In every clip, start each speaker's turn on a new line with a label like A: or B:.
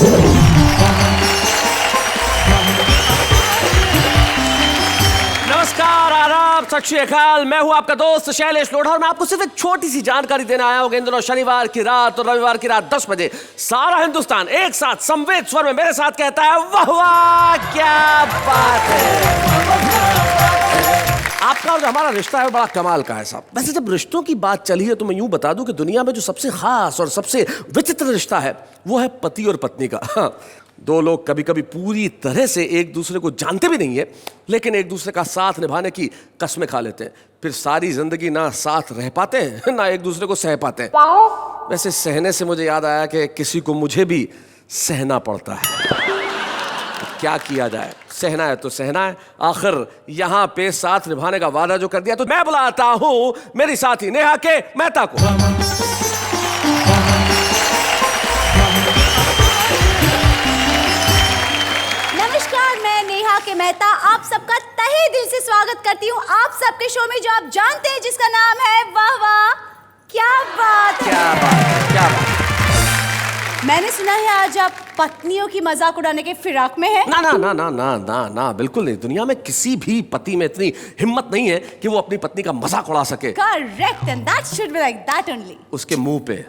A: नमस्कार, आदाब, सत श्री अकाल। मैं हूं आपका दोस्त शैलेश लोढ़ा और मैं आपको सिर्फ एक छोटी सी जानकारी देने आया हूं कि इन दिनों शनिवार की रात और रविवार की रात 10 बजे सारा हिंदुस्तान एक साथ संवेद स्वर में मेरे साथ कहता है वाह वाह क्या बात है। आपका और हमारा रिश्ता है बड़ा कमाल का है साहब। वैसे जब रिश्तों की बात चली है तो मैं यूं बता दूं कि दुनिया में जो सबसे खास और सबसे विचित्र रिश्ता है वो है पति और पत्नी का। दो लोग कभी कभी पूरी तरह से एक दूसरे को जानते भी नहीं है, लेकिन एक दूसरे का साथ निभाने की कस्में खा लेते हैं, फिर सारी जिंदगी ना साथ रह पाते हैं ना एक दूसरे को सह पाते हैं। वैसे सहने से मुझे याद आया कि किसी को मुझे भी सहना पड़ता है। क्या किया जाए, सहना है तो सहना है। आखिर यहाँ पे साथ निभाने का वादा जो कर दिया, तो मैं बुलाता हूँ मेरी साथी नेहा के मेहता को।
B: नमस्कार, मैं नेहा के मेहता आप सबका तहे दिल से स्वागत करती हूँ आप सबके शो में जो आप जानते हैं, जिसका नाम है वाह वाह क्या बात है।
A: क्या बात है, क्या बात है।
B: मैंने सुना है आज आप पत्नियों की मजाक उड़ाने के फिराक में हैं।
A: ना ना ना ना ना ना ना, बिल्कुल नहीं। दुनिया में किसी भी पति में इतनी हिम्मत नहीं है कि वो अपनी पत्नी का मजाक उड़ा सके।
B: Correct, and that should be like that only.
A: उसके मुंह पे।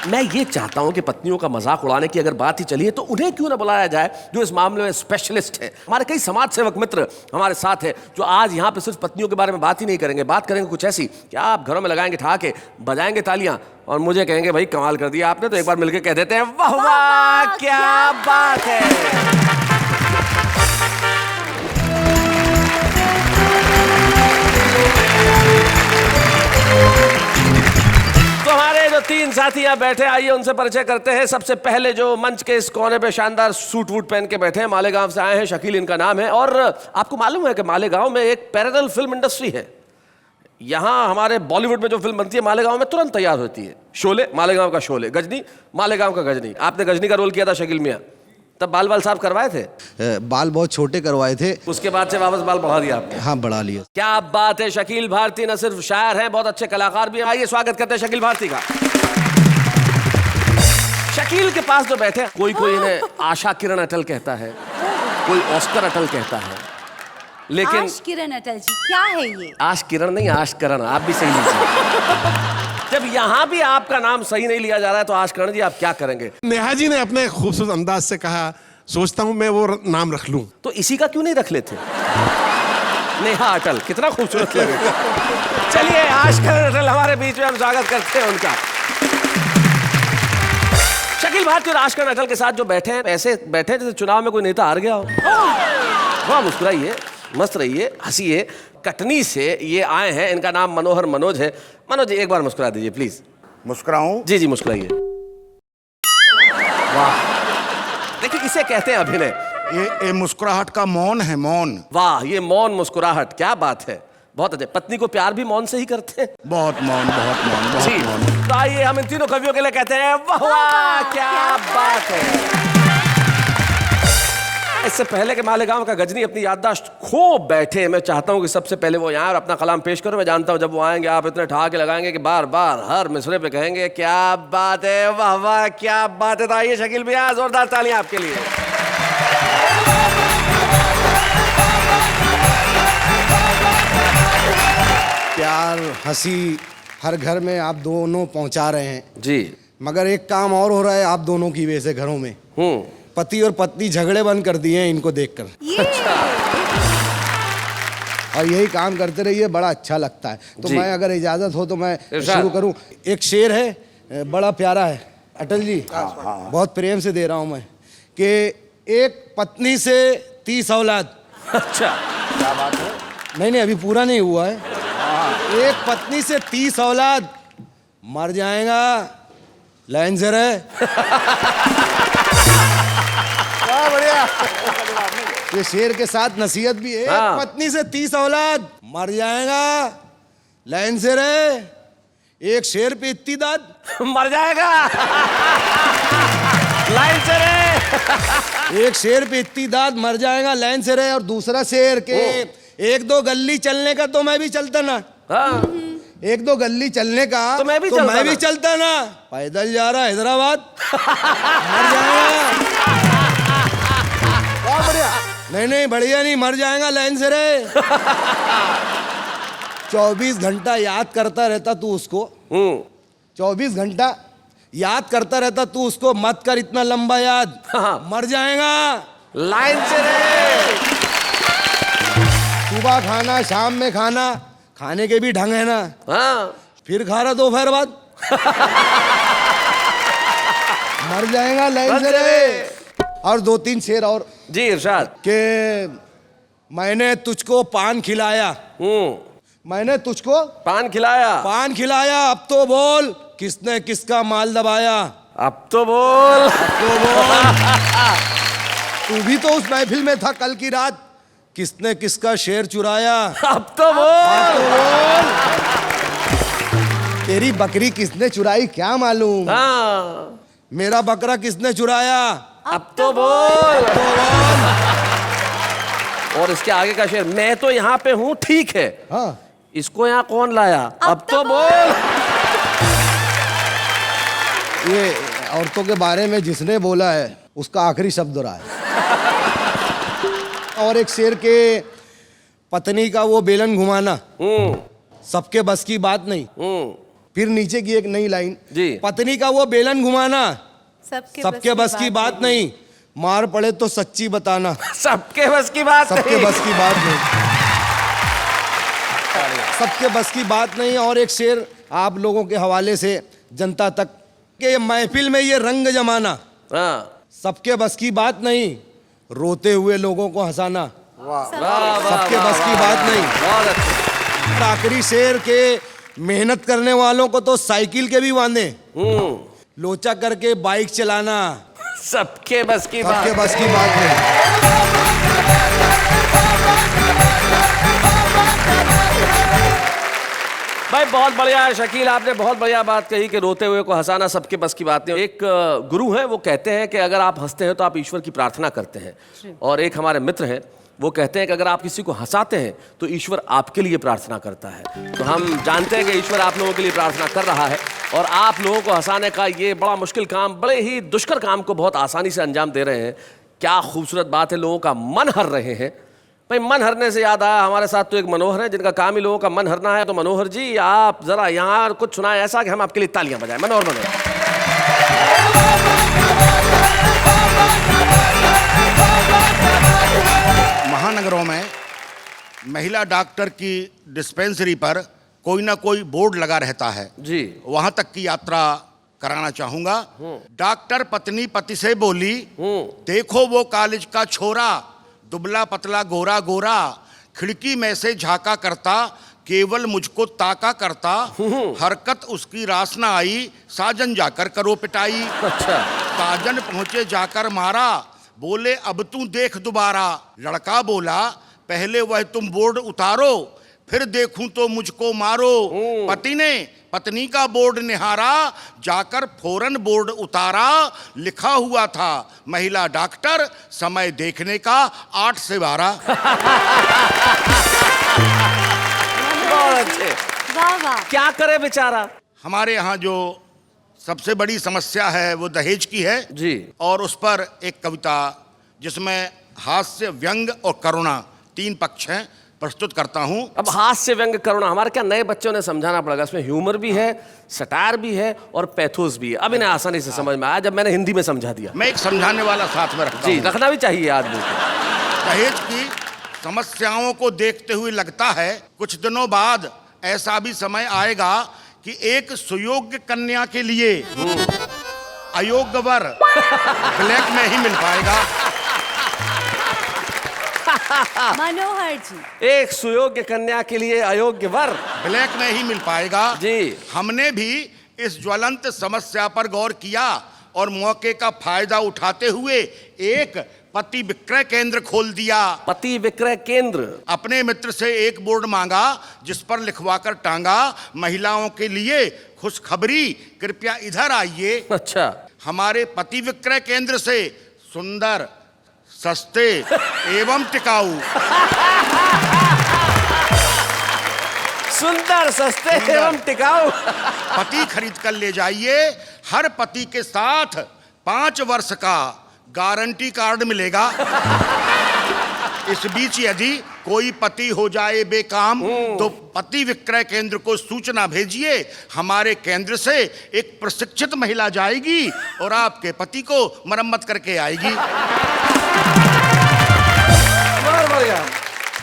A: मैं ये चाहता हूं कि पत्नियों का मजाक उड़ाने की अगर बात ही चली है तो उन्हें क्यों ना बुलाया जाए जो इस मामले में स्पेशलिस्ट है। हमारे कई समाज सेवक मित्र हमारे साथ हैं जो आज यहाँ पे सिर्फ पत्नियों के बारे में बात ही नहीं करेंगे, बात करेंगे कुछ ऐसी कि आप घरों में लगाएंगे ठहाके, बजाएंगे तालियां और मुझे कहेंगे भाई कमाल कर दिया आपने। तो एक बार मिलकर कह देते हैं वाह वाह क्या बात है। तो हमारे जो तीन साथी यहाँ बैठे, आइए उनसे परिचय करते हैं। सबसे पहले जो मंच के इस कोने पे शानदार सूट वूट पहन के बैठे हैं, मालेगांव से आए हैं, शकील इनका नाम है। और आपको मालूम है कि मालेगांव में एक पैरेलल फिल्म इंडस्ट्री है। यहाँ हमारे बॉलीवुड में जो फिल्म बनती है मालेगांव में तुरंत तैयार होती है। शोले मालेगांव का शोले, गजनी मालेगांव का गजनी। आपने गजनी का रोल किया था शकील मियाँ, तब बाल बाल साफ करवाए थे?
C: बाल बहुत छोटे करवाए थे,
A: उसके बाद से वापस बाल बढ़ा दिया आपने?
C: हाँ बढ़ा लिया।
A: क्या बात है। शकील भारती न सिर्फ शायर हैं, बहुत अच्छे कलाकार भी हैं। आइए स्वागत करते हैं शकील भारती का। शकील के पास जो बैठे, कोई इन्हें आशा किरण अटल कहता है, कोई ऑस्कर अटल कहता है, लेकिन
B: आश किरण अटल जी क्या है ये?
A: आश किरण नहीं, आश करण। आप भी सही लीजिए। जब यहाँ भी आपका नाम सही नहीं लिया जा रहा है तो आश करण जी आप क्या करेंगे?
D: नेहा जी ने अपने खूबसूरत अंदाज से कहा, सोचता हूं मैं वो नाम रख लूं।
A: तो इसी का क्यों नहीं रख लेते? नेहा अटल, कितना खूबसूरत लगेगा। चलिए आश करण अटल हमारे बीच में, हम स्वागत करते हैं उनका। शकील भारती और आश करण अटल के साथ जो बैठे हैं, ऐसे बैठे जैसे चुनाव में कोई नेता हार गया हो। थोड़ा मुस्कुराइए, मस्त रहिए, हंसिए। कटनी से ये आए हैं, इनका नाम मनोहर मनोज है। मनोज जी एक बार मुस्कुरा दीजिए प्लीज।
E: मुस्कुराऊं?
A: जी जी मुस्कुराइए। वाह, देखिए इसे कहते हैं अभिनय।
E: ये मुस्कुराहट का मौन है, मौन।
A: वाह, ये मौन मुस्कुराहट, क्या बात है, बहुत अच्छे। पत्नी को प्यार भी मौन से ही करते हैं?
E: बहुत मौन, बहुत मौन, बहुत
A: जी।
E: मौन।
A: तो आइए हम इन तीनों कवियों के लिए कहते हैं वाह वाह क्या बात है। इससे पहले के मालेगांव का गजनी अपनी याददाश्त खो बैठे, मैं चाहता हूं कि सबसे पहले वो यहाँ और अपना कलाम पेश करो। मैं जानता हूं जब वो आएंगे आप इतने ठहाके लगाएंगे कि बार बार हर मिसरे पे कहेंगे क्या बात है, वाह वाह क्या बात है। तो आइए शकील भैया, जोरदार तालियां आपके लिए।
C: प्यार हंसी हर घर में आप दोनों पहुंचा रहे हैं
A: जी,
C: मगर एक काम और हो रहा है आप दोनों की वजह से घरों में। पति और पत्नी झगड़े बंद कर दिए हैं इनको देखकर। और यही काम करते रहिए, बड़ा अच्छा लगता है। तो मैं अगर इजाजत हो तो मैं शुरू करूं। एक शेर है बड़ा प्यारा है, अटल जी बहुत प्रेम से दे रहा हूं मैं, कि एक पत्नी से 30 औलाद।
A: अच्छा,
E: क्या बात है?
C: नहीं अभी पूरा नहीं हुआ है। एक पत्नी से 30 औलाद, मर जाएगा लाइन से रहे।
E: बढ़िया।
C: ये शेर के साथ नसीहत भी है। एक पत्नी से 30 औलाद, मर जाएगा लाइन से रहे। एक शेर पे इतनी दाद,
A: मर जाएगा लाइन से रहे।
C: एक शेर पे इतनी दाद, मर जाएगा लाइन से रहे। और दूसरा शेर के एक दो गली चलने का तो मैं भी चलता ना, एक दो गली चलने का
A: तो मैं भी चलता ना।
C: चलता ना। पैदल जा रहा हैदराबाद, मर जाएगा।
E: बहुत बढ़िया।
C: नहीं बढ़िया नहीं, मर जाएगा लाइन से रे। 24 घंटा याद करता रहता तू उसको, 24 घंटा याद करता रहता तू उसको, मत कर इतना लंबा याद, मर जाएगा
A: लाइन से रे।
C: सुबह खाना, शाम में खाना, खाने के भी ढंग है ना।
A: हाँ,
C: फिर खा रहा दोपहर बाद, मर जाएगा लाइन से रे। और 2-3 शेर और
A: जी इरशाद।
C: के मैंने तुझको पान खिलाया, मैंने तुझको
A: पान खिलाया,
C: पान खिलाया, अब तो बोल किसने किसका माल दबाया।
A: अब तो बोल।
C: तू भी तो उस महफिल में था कल की रात, किसने किसका शेर चुराया।
A: अब तो बोल।
C: तेरी बकरी किसने चुराई क्या मालूम,
A: हाँ,
C: मेरा बकरा किसने चुराया।
A: अब तो बोल। और इसके आगे का शेर, मैं तो यहाँ पे हूँ ठीक है,
C: हाँ,
A: इसको यहाँ कौन लाया। अब तो बोल।
C: ये औरतों के बारे में जिसने बोला है उसका आखिरी शब्द रहा है। और एक शेर के, पत्नी का वो बेलन घुमाना सबके बस की बात नहीं। फिर नीचे की एक नई लाइन
A: जी।
C: पत्नी का वो बेलन घुमाना
B: सबके
C: बस की बात नहीं, मार पड़े तो सच्ची बताना
A: सबके बस की बात
C: सबके
A: नहीं।
C: बस की बात नहीं, सबके बस की बात नहीं। और एक शेर आप लोगों के हवाले से जनता तक, कि महफिल में ये रंग जमाना
A: हाँ,
C: सबके बस की बात नहीं, रोते हुए लोगों को हंसाना सबके बस की बात नहीं।
A: बहुत अच्छा।
C: और आखिरी शेर के, मेहनत करने वालों को तो साइकिल के भी वांदे, लोचा करके बाइक चलाना
A: सबके बस की
C: सबके
A: बात।
C: बस की बात नहीं।
A: भाई बहुत बढ़िया है शकील, आपने बहुत बढ़िया बात कही कि रोते हुए को हंसाना सबके बस की बात नहीं। एक गुरु है, वो कहते हैं कि अगर आप हंसते हैं तो आप ईश्वर की प्रार्थना करते हैं। और एक हमारे मित्र हैं, वो कहते हैं कि अगर आप किसी को हंसाते हैं तो ईश्वर आपके लिए प्रार्थना करता है। तो हम जानते हैं कि ईश्वर आप लोगों के लिए प्रार्थना कर रहा है, और आप लोगों को हंसाने का ये बड़ा मुश्किल काम, बड़े ही दुष्कर काम को बहुत आसानी से अंजाम दे रहे हैं। क्या खूबसूरत बात है, लोगों का मन हर रहे हैं। भाई मन हरने से याद आया, हमारे साथ तो एक मनोहर है जिनका काम ही लोगों का मन हरना है। तो मनोहर जी, आप जरा यहाँ कुछ सुनाए ऐसा कि हम आपके लिए तालियां बजाएं। मनोहर।
E: महानगरों में महिला डॉक्टर की डिस्पेंसरी पर कोई ना कोई बोर्ड लगा रहता है
A: जी।
E: वहां तक की यात्रा कराना चाहूंगा। डॉक्टर पत्नी पति से बोली, देखो वो कॉलेज का छोरा, दुबला पतला गोरा गोरा, खिड़की में से झांका करता, केवल मुझको ताका करता, हरकत उसकी रास ना आई, साजन जाकर करो पिटाई।
A: अच्छा।
E: साजन पहुंचे जाकर मारा, बोले अब तू देख दोबारा। लड़का बोला, पहले वह तुम बोर्ड उतारो, फिर देखूं तो मुझको मारो। पति ने पत्नी का बोर्ड निहारा, जाकर फौरन बोर्ड उतारा। लिखा हुआ था महिला डॉक्टर, समय देखने का 8 से 12।
A: बहुत अच्छे।
B: वाह वाह।
A: क्या करे बेचारा।
E: हमारे यहाँ जो सबसे बड़ी समस्या है वो दहेज की है
A: जी।
E: और उस पर एक कविता जिसमें हास्य, व्यंग और करुणा 3 पक्ष हैं, प्रस्तुत करता हूं।
A: अब हास्य, व्यंग, करुणा, हमारे क्या नए बच्चों ने समझाना पड़ेगा। इसमें ह्यूमर भी है, सटायर भी है और पैथोस भी है। अब इन्हें आसानी से समझ में आया जब मैंने हिंदी में समझा दिया।
E: मैं एक समझाने वाला साथ में रखता
A: जी,
E: हूं।
A: रखना भी चाहिए आदमी को।
E: दहेज की समस्याओं को देखते हुए लगता है कुछ दिनों बाद ऐसा भी समय आएगा कि एक सुयोग्य कन्या के लिए अयोग्य वर ब्लैक में ही मिल पाएगा।
B: मनोहर जी,
A: एक सुयोग्य कन्या के लिए अयोग्य वर
E: ब्लैक में ही मिल पाएगा।
A: जी।
E: हमने भी इस ज्वलंत समस्या पर गौर किया और मौके का फायदा उठाते हुए एक पति विक्रय केंद्र खोल दिया।
A: पति विक्रय केंद्र।
E: अपने मित्र से एक बोर्ड मांगा जिस पर लिखवाकर टांगा, महिलाओं के लिए खुशखबरी, कृपया इधर आइए।
A: अच्छा।
E: हमारे पति विक्रय केंद्र से सुंदर, सस्ते एवं टिकाऊ
A: सुंदर, सस्ते एवं टिकाऊ।
E: पति खरीद कर ले जाइए, हर पति के साथ 5 वर्ष का गारंटी कार्ड मिलेगा। इस बीच यदि कोई पति हो जाए बेकाम तो पति विक्रय केंद्र को सूचना भेजिए। हमारे केंद्र से एक प्रशिक्षित महिला जाएगी और आपके पति को मरम्मत करके आएगी।
A: बहुत बढ़िया।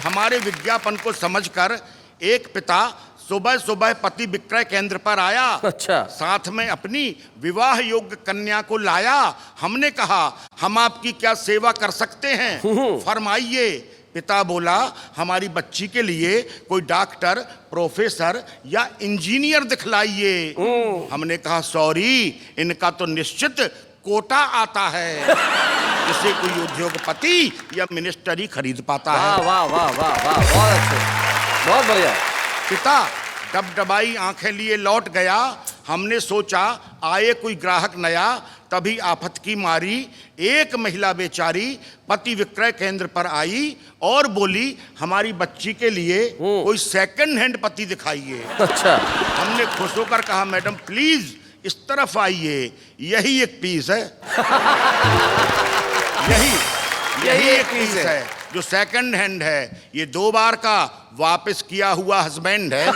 E: हमारे विज्ञापन को समझकर एक पिता सुबह सुबह पति विक्रय केंद्र पर आया।
A: अच्छा।
E: साथ में अपनी विवाह योग्य कन्या को लाया। हमने कहा, हम आपकी क्या सेवा कर सकते हैं, फरमाइए। पिता बोला, हमारी बच्ची के लिए कोई डॉक्टर, प्रोफेसर या इंजीनियर दिखलाइए। हमने कहा, सॉरी, इनका तो निश्चित कोटा आता है, जिसे कोई उद्योगपति या मिनिस्टर ही खरीद पाता है।
A: वाह वाह वाह वाह वाह, बहुत अच्छे, बहुत बढ़िया।
E: पिता डबडबाई आंखें लिए लौट गया। हमने सोचा आए कोई ग्राहक नया, तभी आफत की मारी एक महिला बेचारी पति विक्रय केंद्र पर आई और बोली, हमारी बच्ची के लिए कोई सेकंड हैंड पति दिखाइए।
A: अच्छा।
E: हमने खुश होकर कहा, मैडम प्लीज इस तरफ आइए, यही एक पीस है। यही एक पीस है जो सेकंड हैंड है। ये 2 बार का वापस किया हुआ हस्बैंड है।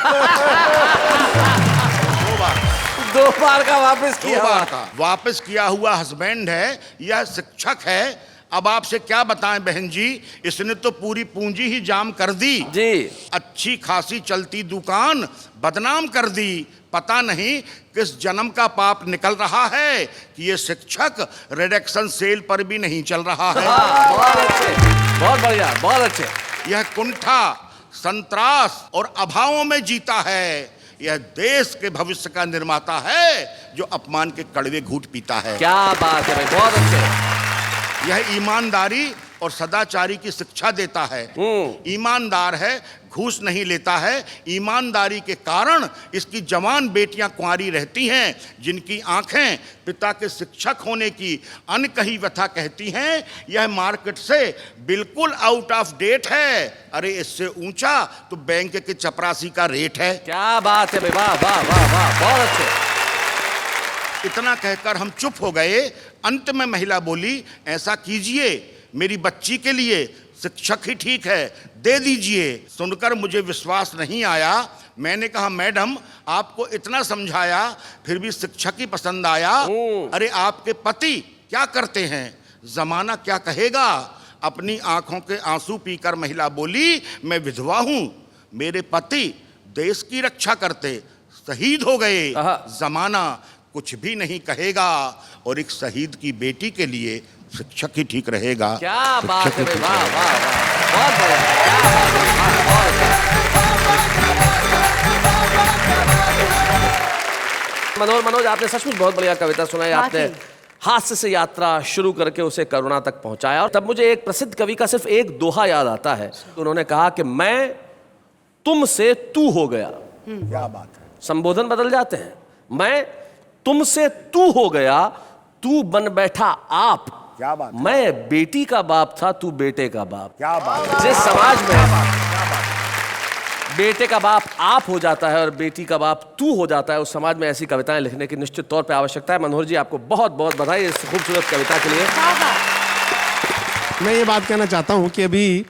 A: 2 बार का वापस
E: 2
A: किया।
E: बार का वापस किया हुआ हस्बैंड है। यह शिक्षक है। अब आपसे क्या बताएं बहन जी, इसने तो पूरी पूंजी ही जाम कर दी
A: जी।
E: अच्छी खासी चलती दुकान बदनाम कर दी। पता नहीं किस जन्म का पाप निकल रहा है कि ये शिक्षक रिडक्शन सेल पर भी नहीं चल रहा है।
A: बहुत अच्छे, बहुत बढ़िया, बहुत अच्छे।
E: यह कुंठा, संत्रास और अभावों में जीता है। यह देश के भविष्य का निर्माता है जो अपमान के कड़वे घूंट पीता है।
A: क्या बात है भाई, बहुत अच्छे।
E: यह ईमानदारी और सदाचारी की शिक्षा देता है। ईमानदार है, घूस नहीं लेता है। ईमानदारी के कारण इसकी जवान बेटियां कुंवारी रहती हैं, जिनकी आंखें पिता के शिक्षक होने की अनकही व्यथा कहती हैं। यह मार्केट से बिल्कुल आउट ऑफ डेट है। अरे इससे ऊंचा तो बैंक के चपरासी का रेट है।
A: क्या बात है भाई, वाह वाह वाह वाह, बहुत अच्छे।
E: इतना कहकर हम चुप हो गए। अंत में महिला बोली, ऐसा कीजिए, मेरी बच्ची के लिए शिक्षक ही ठीक है, दे दीजिए। सुनकर मुझे विश्वास नहीं आया। मैंने कहा, मैडम आपको इतना समझाया फिर भी शिक्षक ही पसंद आया। अरे आपके पति क्या करते हैं, जमाना क्या कहेगा। अपनी आंखों के आंसू पीकर महिला बोली, मैं विधवा हूं, मेरे पति देश की रक्षा करते शहीद हो गए। जमाना कुछ भी नहीं कहेगा और एक शहीद की बेटी के लिए शिक्षक ही ठीक रहेगा।
A: क्या बात है भाई, वाह वाह वाह, बहुत बढ़िया, क्या बात है, बहुत अच्छा। मनोज, आपने सचमुच बहुत बढ़िया कविता सुनाई। आपने हास्य से यात्रा शुरू करके उसे करुणा तक पहुंचाया। और तब मुझे एक प्रसिद्ध कवि का सिर्फ एक दोहा याद आता है। उन्होंने कहा कि मैं तुमसे तू हो गया।
E: क्या बात है।
A: संबोधन बदल जाते हैं। मैं तुमसे तू हो गया, तू बन बैठा आप।
E: क्या बात है।
A: मैं बेटी का बाप था, तू बेटे का बाप।
E: क्या बात है।
A: जिस समाज में बेटे का बाप आप हो जाता है और बेटी का बाप तू हो जाता है, उस समाज में ऐसी कविताएं लिखने की निश्चित तौर पे आवश्यकता है। मनोहर जी, आपको बहुत बहुत बधाई इस खूबसूरत कविता के लिए।
D: मैं ये बात कहना चाहता हूँ कि अभी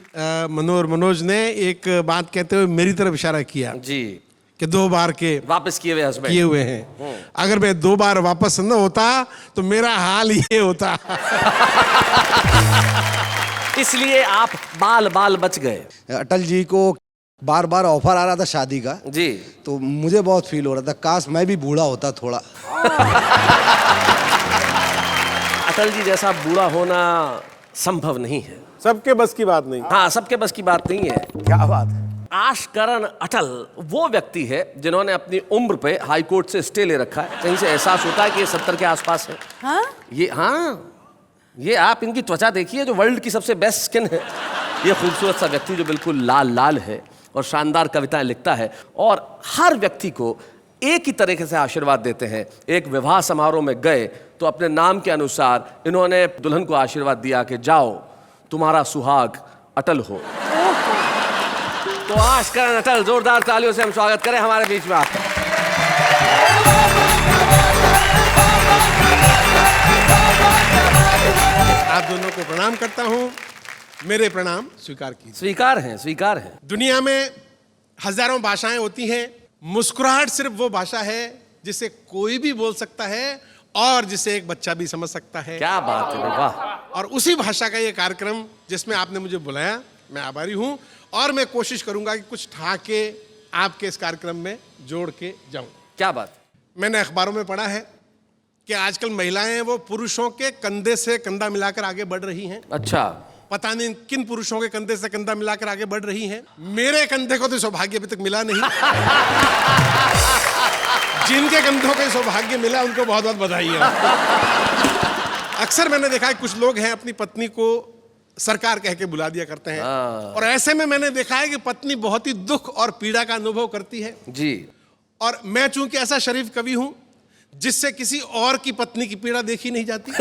D: मनोज ने एक बात कहते हुए मेरी तरफ इशारा किया
A: जी
D: कि 2 बार के
A: वापस किए हुए हस्बैंड
D: किए हुए हैं। अगर मैं 2 बार वापस न होता तो मेरा हाल ये होता।
A: इसलिए आप बाल बाल बच गए।
C: अटल जी को बार बार ऑफर आ रहा था शादी का,
A: जी।
C: तो मुझे बहुत फील हो रहा था, काश मैं भी बूढ़ा होता थोड़ा।
A: अटल जी जैसा बूढ़ा होना संभव नहीं है।
F: सबके बस की बात नहीं।
A: हाँ, सबके बस की बात नहीं है।
E: क्या बात है।
A: आशकरण अटल वो व्यक्ति है जिन्होंने अपनी उम्र पे हाई कोर्ट से स्टे ले रखा है। कहीं से एहसास होता है कि ये 70 के आसपास है।
B: हाँ?
A: ये आप इनकी त्वचा देखिए, जो वर्ल्ड की सबसे बेस्ट स्किन है। ये खूबसूरत सा व्यक्ति जो बिल्कुल लाल लाल है और शानदार कविताएं लिखता है और हर व्यक्ति को एक ही तरीके से आशीर्वाद देते हैं। एक विवाह समारोह में गए तो अपने नाम के अनुसार इन्होंने दुल्हन को आशीर्वाद दिया कि जाओ, तुम्हारा सुहाग अटल हो। तो आश करें अटल, जोरदार तालियों से हम स्वागत करें हमारे बीच में आप।
D: आप दोनों को प्रणाम करता हूँ, मेरे प्रणाम स्वीकार कीजिए।
A: स्वीकार हैं, स्वीकार हैं।
D: दुनिया में हजारों भाषाएं होती हैं, मुस्कुराहट सिर्फ वो भाषा है जिसे कोई भी बोल सकता है और जिसे एक बच्चा भी समझ सकता है।
A: क्या बात है, वाह।
D: और उसी भाषा का ये कार्यक्रम जिसमें आपने मुझे बुलाया, मैं आभारी हूँ और मैं कोशिश करूंगा कि कुछ ठाके आपके इस कार्यक्रम में जोड़ के जाऊं।
A: क्या बात।
D: मैंने अखबारों में पढ़ा है कि आजकल महिलाएं वो पुरुषों के कंधे से कंधा मिलाकर आगे बढ़ रही हैं।
A: अच्छा।
D: पता नहीं किन पुरुषों के कंधे से कंधा मिलाकर आगे बढ़ रही हैं। मेरे कंधे को तो सौभाग्य अभी तक मिला नहीं। जिनके कंधों को सौभाग्य मिला उनको बहुत बहुत बधाई है। अक्सर मैंने देखा है कुछ लोग हैं अपनी पत्नी को सरकार कह के बुला दिया करते हैं, और ऐसे में मैंने देखा है कि पत्नी बहुत ही दुख और पीड़ा का अनुभव करती है
A: जी।
D: और मैं चूंकि ऐसा शरीफ कवि हूं जिससे किसी और की पत्नी की पीड़ा देखी नहीं जाती,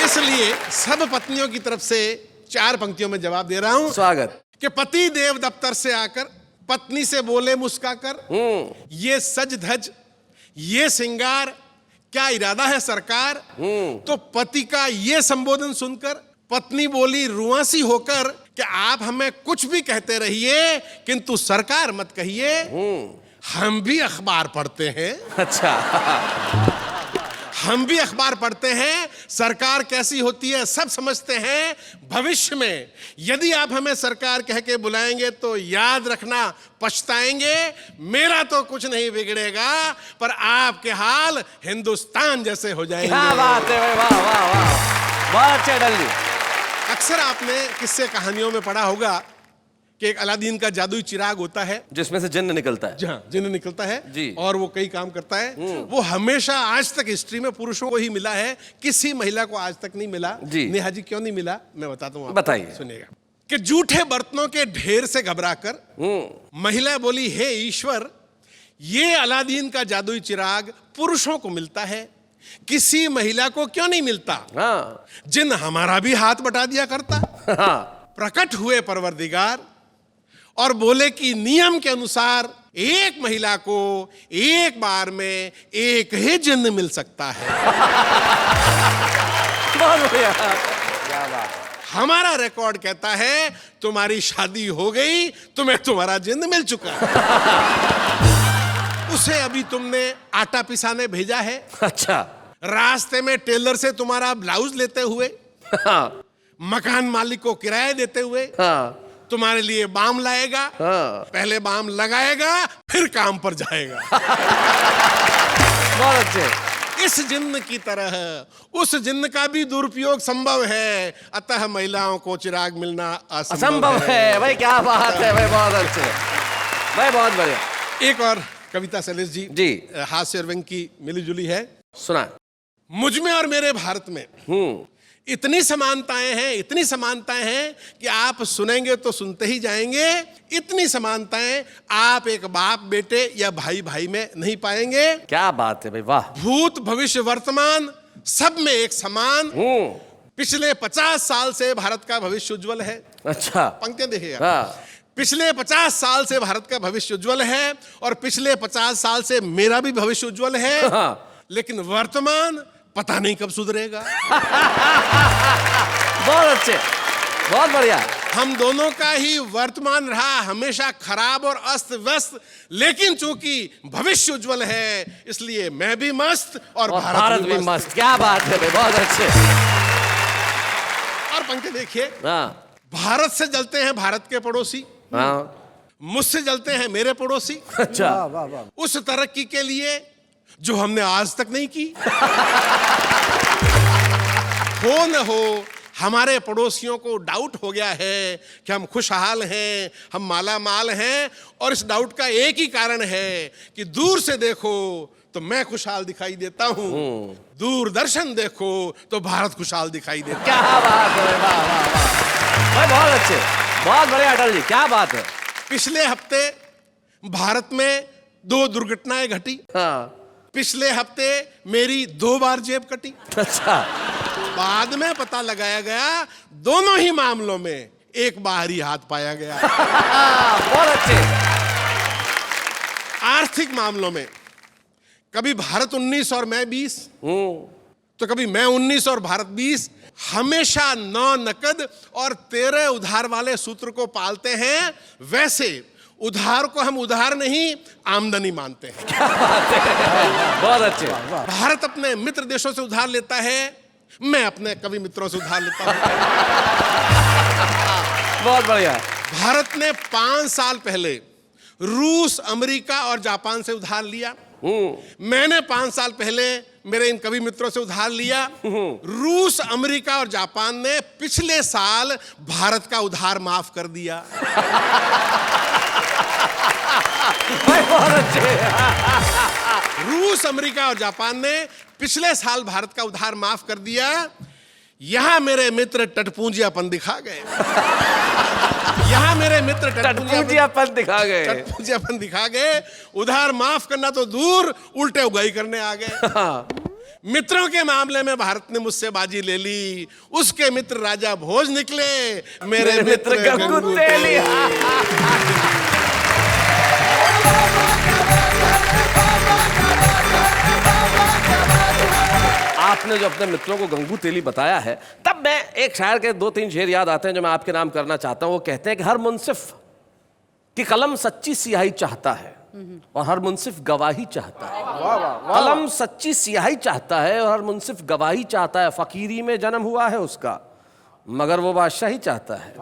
D: इसलिए सब पत्नियों की तरफ से 4 पंक्तियों में जवाब दे रहा हूं।
A: स्वागत।
D: कि पति देव दफ्तर से आकर पत्नी से बोले मुस्काकर, ये सज धज ये सिंगार क्या इरादा है सरकार। तो पति का ये संबोधन सुनकर पत्नी बोली रुआसी होकर कि आप हमें कुछ भी कहते रहिए किंतु सरकार मत कहिए, हम भी अखबार पढ़ते हैं।
A: अच्छा।
D: हम भी अखबार पढ़ते हैं, सरकार कैसी होती है सब समझते हैं। भविष्य में यदि आप हमें सरकार कह के बुलाएंगे तो याद रखना पछताएंगे। मेरा तो कुछ नहीं बिगड़ेगा पर आपके हाल हिंदुस्तान जैसे हो जाएंगे।
A: क्या बात है भाई, वाह वाह वाह, बहुत अच्छे अटल जी।
D: अक्सर आपने किस्से कहानियों में पढ़ा होगा कि एक अलादीन का जादुई चिराग होता है
A: जिसमें से जिन्न निकलता है।
D: जहाँ जिन्न निकलता है
A: जी।
D: और वो कई काम करता है। वो हमेशा आज तक हिस्ट्री में पुरुषों को ही मिला है, किसी महिला को आज तक नहीं मिला।
A: जी।
D: नेहा जी क्यों नहीं मिला मैं बताता हूँ,
A: बताइए।
D: सुनिएगा। कि जूठे बर्तनों के ढेर से घबराकर महिला बोली हे ईश्वर, ये अलादीन का जादुई चिराग पुरुषों को मिलता है, किसी महिला को क्यों नहीं मिलता।
A: हाँ।
D: जिन हमारा भी हाथ बटा दिया करता।
A: हाँ।
D: प्रकट हुए परवरदिगार और बोले कि नियम के अनुसार एक महिला को एक बार में एक ही जिन्न मिल सकता है।
A: बहुत बढ़िया। क्या बात है।
D: हमारा रिकॉर्ड कहता है तुम्हारी शादी हो गई, तुम्हें तुम्हारा जिन्न मिल चुका है। उसे अभी तुमने आटा पिसाने भेजा है।
A: अच्छा।
D: रास्ते में टेलर से तुम्हारा ब्लाउज लेते हुए,
A: हाँ।
D: मकान मालिक को किराया देते हुए
A: हाँ।
D: तुम्हारे लिए बाम लाएगा।
A: हाँ।
D: पहले बाम लगाएगा फिर काम पर जाएगा।
A: बहुत अच्छे।
D: इस जिन्न की तरह उस जिन्न का भी दुरुपयोग संभव है, अतः महिलाओं को चिराग मिलना
A: असंभव है। भाई क्या बात है भाई, बहुत अच्छे भाई, बहुत बढ़िया।
D: एक और कविता शैलेश जी
A: जी।
D: हास्य और व्यंग की मिली जुली है।
A: सुना।
D: मुझ में और मेरे भारत में इतनी समानताएं हैं, इतनी समानताएं हैं कि आप सुनेंगे तो सुनते ही जाएंगे। इतनी समानताएं आप एक बाप बेटे या भाई भाई में नहीं पाएंगे।
A: क्या बात है भाई, वाह।
D: भूत भविष्य वर्तमान सब में एक समान। पिछले 50 साल से भारत का भविष्य उज्जवल है।
A: अच्छा।
D: पंक्तियां देखिएगा।
A: हाँ।
D: पिछले 50 साल से भारत का भविष्य उज्जवल है और पिछले 50 साल से मेरा भी भविष्य उज्जवल है।
A: हाँ।
D: लेकिन वर्तमान पता नहीं कब सुधरेगा।
A: बहुत अच्छे, बहुत बढ़िया।
D: हम दोनों का ही वर्तमान रहा हमेशा खराब और अस्त व्यस्त, लेकिन चूंकि भविष्य उज्जवल है इसलिए मैं भी मस्त और
A: भारत भी मस्त। क्या बात है भाई, बहुत अच्छे।
D: और पंक्ति देखिए।
A: हाँ।
D: भारत से जलते हैं भारत के पड़ोसी,
A: हाँ।
D: मुझसे जलते हैं मेरे पड़ोसी।
A: अच्छा।
D: उस तरक्की के लिए जो हमने आज तक नहीं की। हो न हो हमारे पड़ोसियों को डाउट हो गया है कि हम खुशहाल हैं, हम माला माल हैं, और इस डाउट का एक ही कारण है कि दूर से देखो तो मैं खुशहाल दिखाई देता हूं, दूरदर्शन देखो तो भारत खुशहाल दिखाई देता है।
A: क्या बात है, वाह वाह वाह भाई, बहुत अच्छे, बहुत बढ़िया अटल जी, क्या बात है।
D: पिछले हफ्ते भारत में 2 दुर्घटनाएं घटी।
A: हाँ।
D: पिछले हफ्ते मेरी 2 बार जेब कटी।
A: अच्छा।
D: बाद में पता लगाया गया दोनों ही मामलों में एक बाहरी हाथ पाया गया।
A: बहुत अच्छे।
D: आर्थिक मामलों में कभी भारत 19 और मैं 20, तो कभी मैं 19 और भारत 20। हमेशा 9 नकद और 13 उधार वाले सूत्र को पालते हैं। वैसे उधार को हम उधार नहीं, आमदनी मानते हैं।
A: क्या बात है, बहुत अच्छे।
D: भारत अपने मित्र देशों से उधार लेता है, मैं अपने कवि मित्रों से उधार लेता हूं।
A: बहुत बढ़िया।
D: भारत ने 5 साल पहले रूस, अमेरिका और जापान से उधार लिया। मैंने 5 साल पहले मेरे इन कवि मित्रों से उधार लिया। रूस, अमेरिका और जापान ने पिछले साल भारत का उधार माफ कर दिया।
A: बहुत अच्छे।
D: रूस, अमेरिका और जापान ने पिछले साल भारत का उधार माफ कर दिया। यहां मेरे मित्र टटपूंजियापन दिखा गए। यहां मेरे मित्र
A: टटपूंजियापन
D: दिखा गए। उधार माफ करना तो दूर, उल्टे उगाई करने आ गए। मित्रों के मामले में भारत ने मुझसे बाजी ले ली। उसके मित्र राजा भोज निकले, मेरे मित्र गंगू तेली। आपने जो अपने मित्रों को गंगू तेली बताया है, तब मैं एक शायर के 2-3 शेर याद आते हैं जो मैं आपके नाम करना चाहता हूं। वो कहते हैं कि हर मुंसिफ की कलम सच्ची सियाही चाहता है और हर मुंसिफ गवाही चाहता है। कलम सच्ची सियाही चाहता है और हर मुंसिफ गवाही चाहता है। फकीरी में जन्म हुआ है उसका, मगर वो बादशाही चाहता है।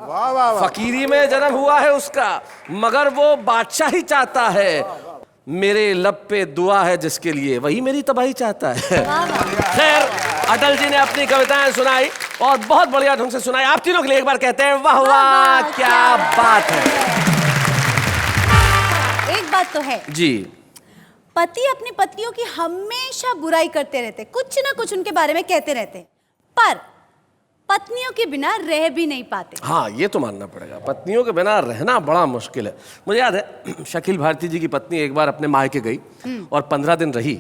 D: फकीरी में जन्म हुआ है उसका, मगर वो बादशाही चाहता है। मेरे लब पे दुआ है जिसके लिए, वही मेरी तबाही चाहता है। खैर, अटल जी ने अपनी कविताएं सुनाई और बहुत बढ़िया ढंग से सुनाई। आप तीनों के लिए एक बार कहते हैं वाह वाह, क्या बात है।
B: एक बात तो है
A: जी,
B: पति अपनी पत्नियों की हमेशा बुराई करते रहते, कुछ ना कुछ उनके बारे में कहते रहते, पर पत्नियों के बिना रह भी नहीं पाते।
A: हाँ, ये तो मानना पड़ेगा, पत्नियों के बिना रहना बड़ा मुश्किल है। मुझे याद है शकील भारती जी की पत्नी एक बार अपने मायके गई और 15 दिन रही,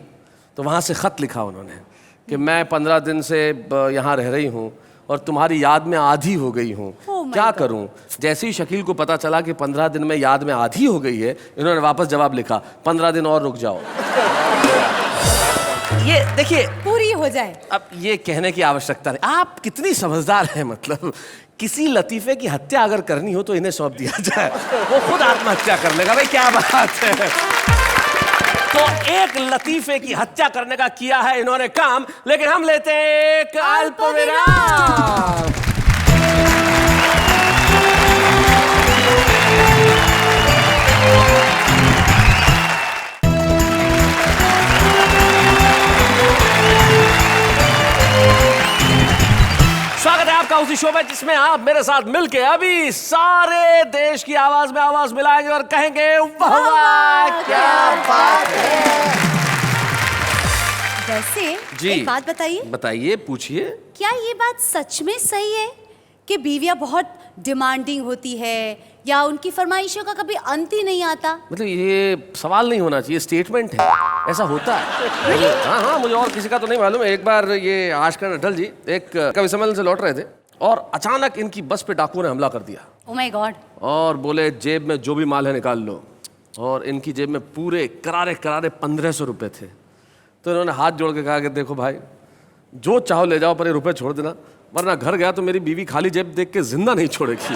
A: तो वहाँ से खत लिखा उन्होंने कि मैं 15 दिन से यहाँ रह रही हूँ और तुम्हारी याद में आधी हो गई हूँ, क्या करूँ। जैसे ही शकील को पता चला कि 15 दिन में याद में आधी हो गई है, इन्होंने वापस जवाब लिखा 15 दिन और रुक जाओ। ये देखिए,
B: पूरी हो जाए।
A: अब ये कहने की आवश्यकता नहीं। आप कितनी समझदार हैं, मतलब किसी लतीफे की हत्या अगर करनी हो तो इन्हें सौंप दिया जाए, वो खुद आत्महत्या कर लेगा। भाई क्या बात है। तो एक लतीफे की हत्या करने का किया है इन्होंने काम, लेकिन हम लेते हैं एक अल्प विराम। स्वागत है आपका उसी शो में जिसमें आप मेरे साथ मिलके अभी सारे देश की आवाज में आवाज मिलाएंगे और कहेंगे वाह वाह, क्या बात है।
B: वैसे
A: जी,
B: एक बात बताइए।
A: बताइए, पूछिए।
B: क्या ये बात सच में सही है कि बीवियां बहुत डिमांडिंग होती है या उनकी फरमाइशों का कभी अंत ही नहीं आता?
A: मतलब ये सवाल नहीं होना चाहिए, स्टेटमेंट है, ऐसा होता है। हाँ हाँ, मुझे और किसी का तो नहीं मालूम। एक बार ये आजकल अटल जी एक कवि सम्मेलन से लौट रहे थे और अचानक इनकी बस पे डाकुओं ने हमला कर दिया।
B: Oh my God.
A: और बोले जेब में जो भी माल है निकाल लो, और इनकी जेब में पूरे करारे करारे 1500 रुपये थे। तो इन्होंने हाथ जोड़ के कहा कि देखो भाई, जो चाहो ले जाओ, पर ये रुपये छोड़ देना, वरना घर गया तो मेरी बीवी खाली जेब देख के जिंदा नहीं छोड़ेगी।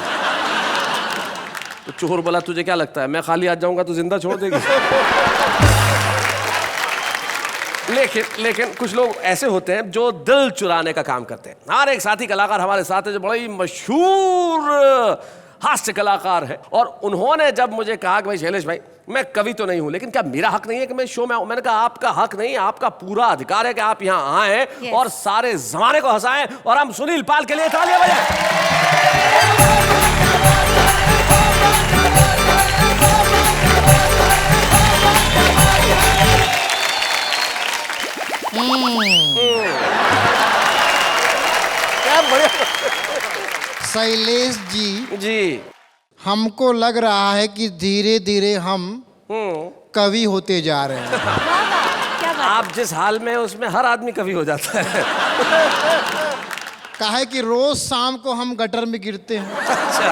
A: तो चोर बोला तुझे क्या लगता है मैं खाली आ जाऊंगा तो जिंदा छोड़ देगी? लेकिन कुछ लोग ऐसे होते हैं जो दिल चुराने का काम करते हैं। हमारे एक साथी कलाकार हमारे साथ है जो बड़ा ही मशहूर हास्य कलाकार है, और उन्होंने जब मुझे कहा कि भाई शैलेश भाई, मैं कवि तो नहीं हूं, लेकिन क्या मेरा हक नहीं है कि मैं शो में आऊं? मैंने कहा आपका हक नहीं, आपका पूरा अधिकार है कि आप यहां आए और सारे जमाने को हंसाएं। और हम सुनील पाल के लिए तालियां बजाएं। क्या बढ़िया।
F: शैलेश जी,
A: जी,
F: हमको लग रहा है कि धीरे धीरे हम कवि होते जा रहे हैं।
B: क्या बात।
A: आप जिस हाल में उसमें हर आदमी कवि हो जाता है।
F: कहा है कि रोज शाम को हम गटर में गिरते हैं,
A: अच्छा,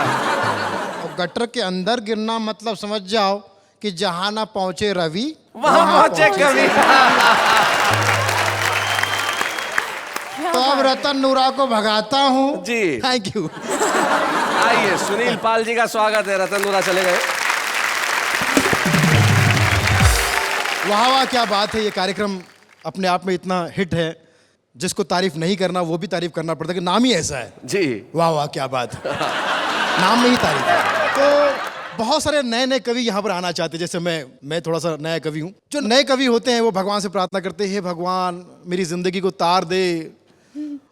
F: और गटर के अंदर गिरना मतलब समझ जाओ कि जहां ना पहुंचे रवि
A: वहां पहुंचे कवि।
F: तो अब रतन नूरा को भगाता हूँ
A: जी।
F: Thank you.
A: आइए, सुनील पाल जी का स्वागत है। रतन नूरा चले गए।
F: वाह वाह, क्या बात है। ये कार्यक्रम अपने आप में इतना हिट है, जिसको तारीफ नहीं करना वो भी तारीफ करना पड़ता है कि नाम ही ऐसा है।
A: जी,
F: वाह वाह, क्या बात है। नाम में ही तारीफ है। तो बहुत सारे नए नए कवि यहाँ पर आना चाहते हैं, जैसे मैं थोड़ा सा नया कवि हूँ। जो नए कवि होते हैं वो भगवान से प्रार्थना करते हैं, हे भगवान मेरी जिंदगी को तार दे,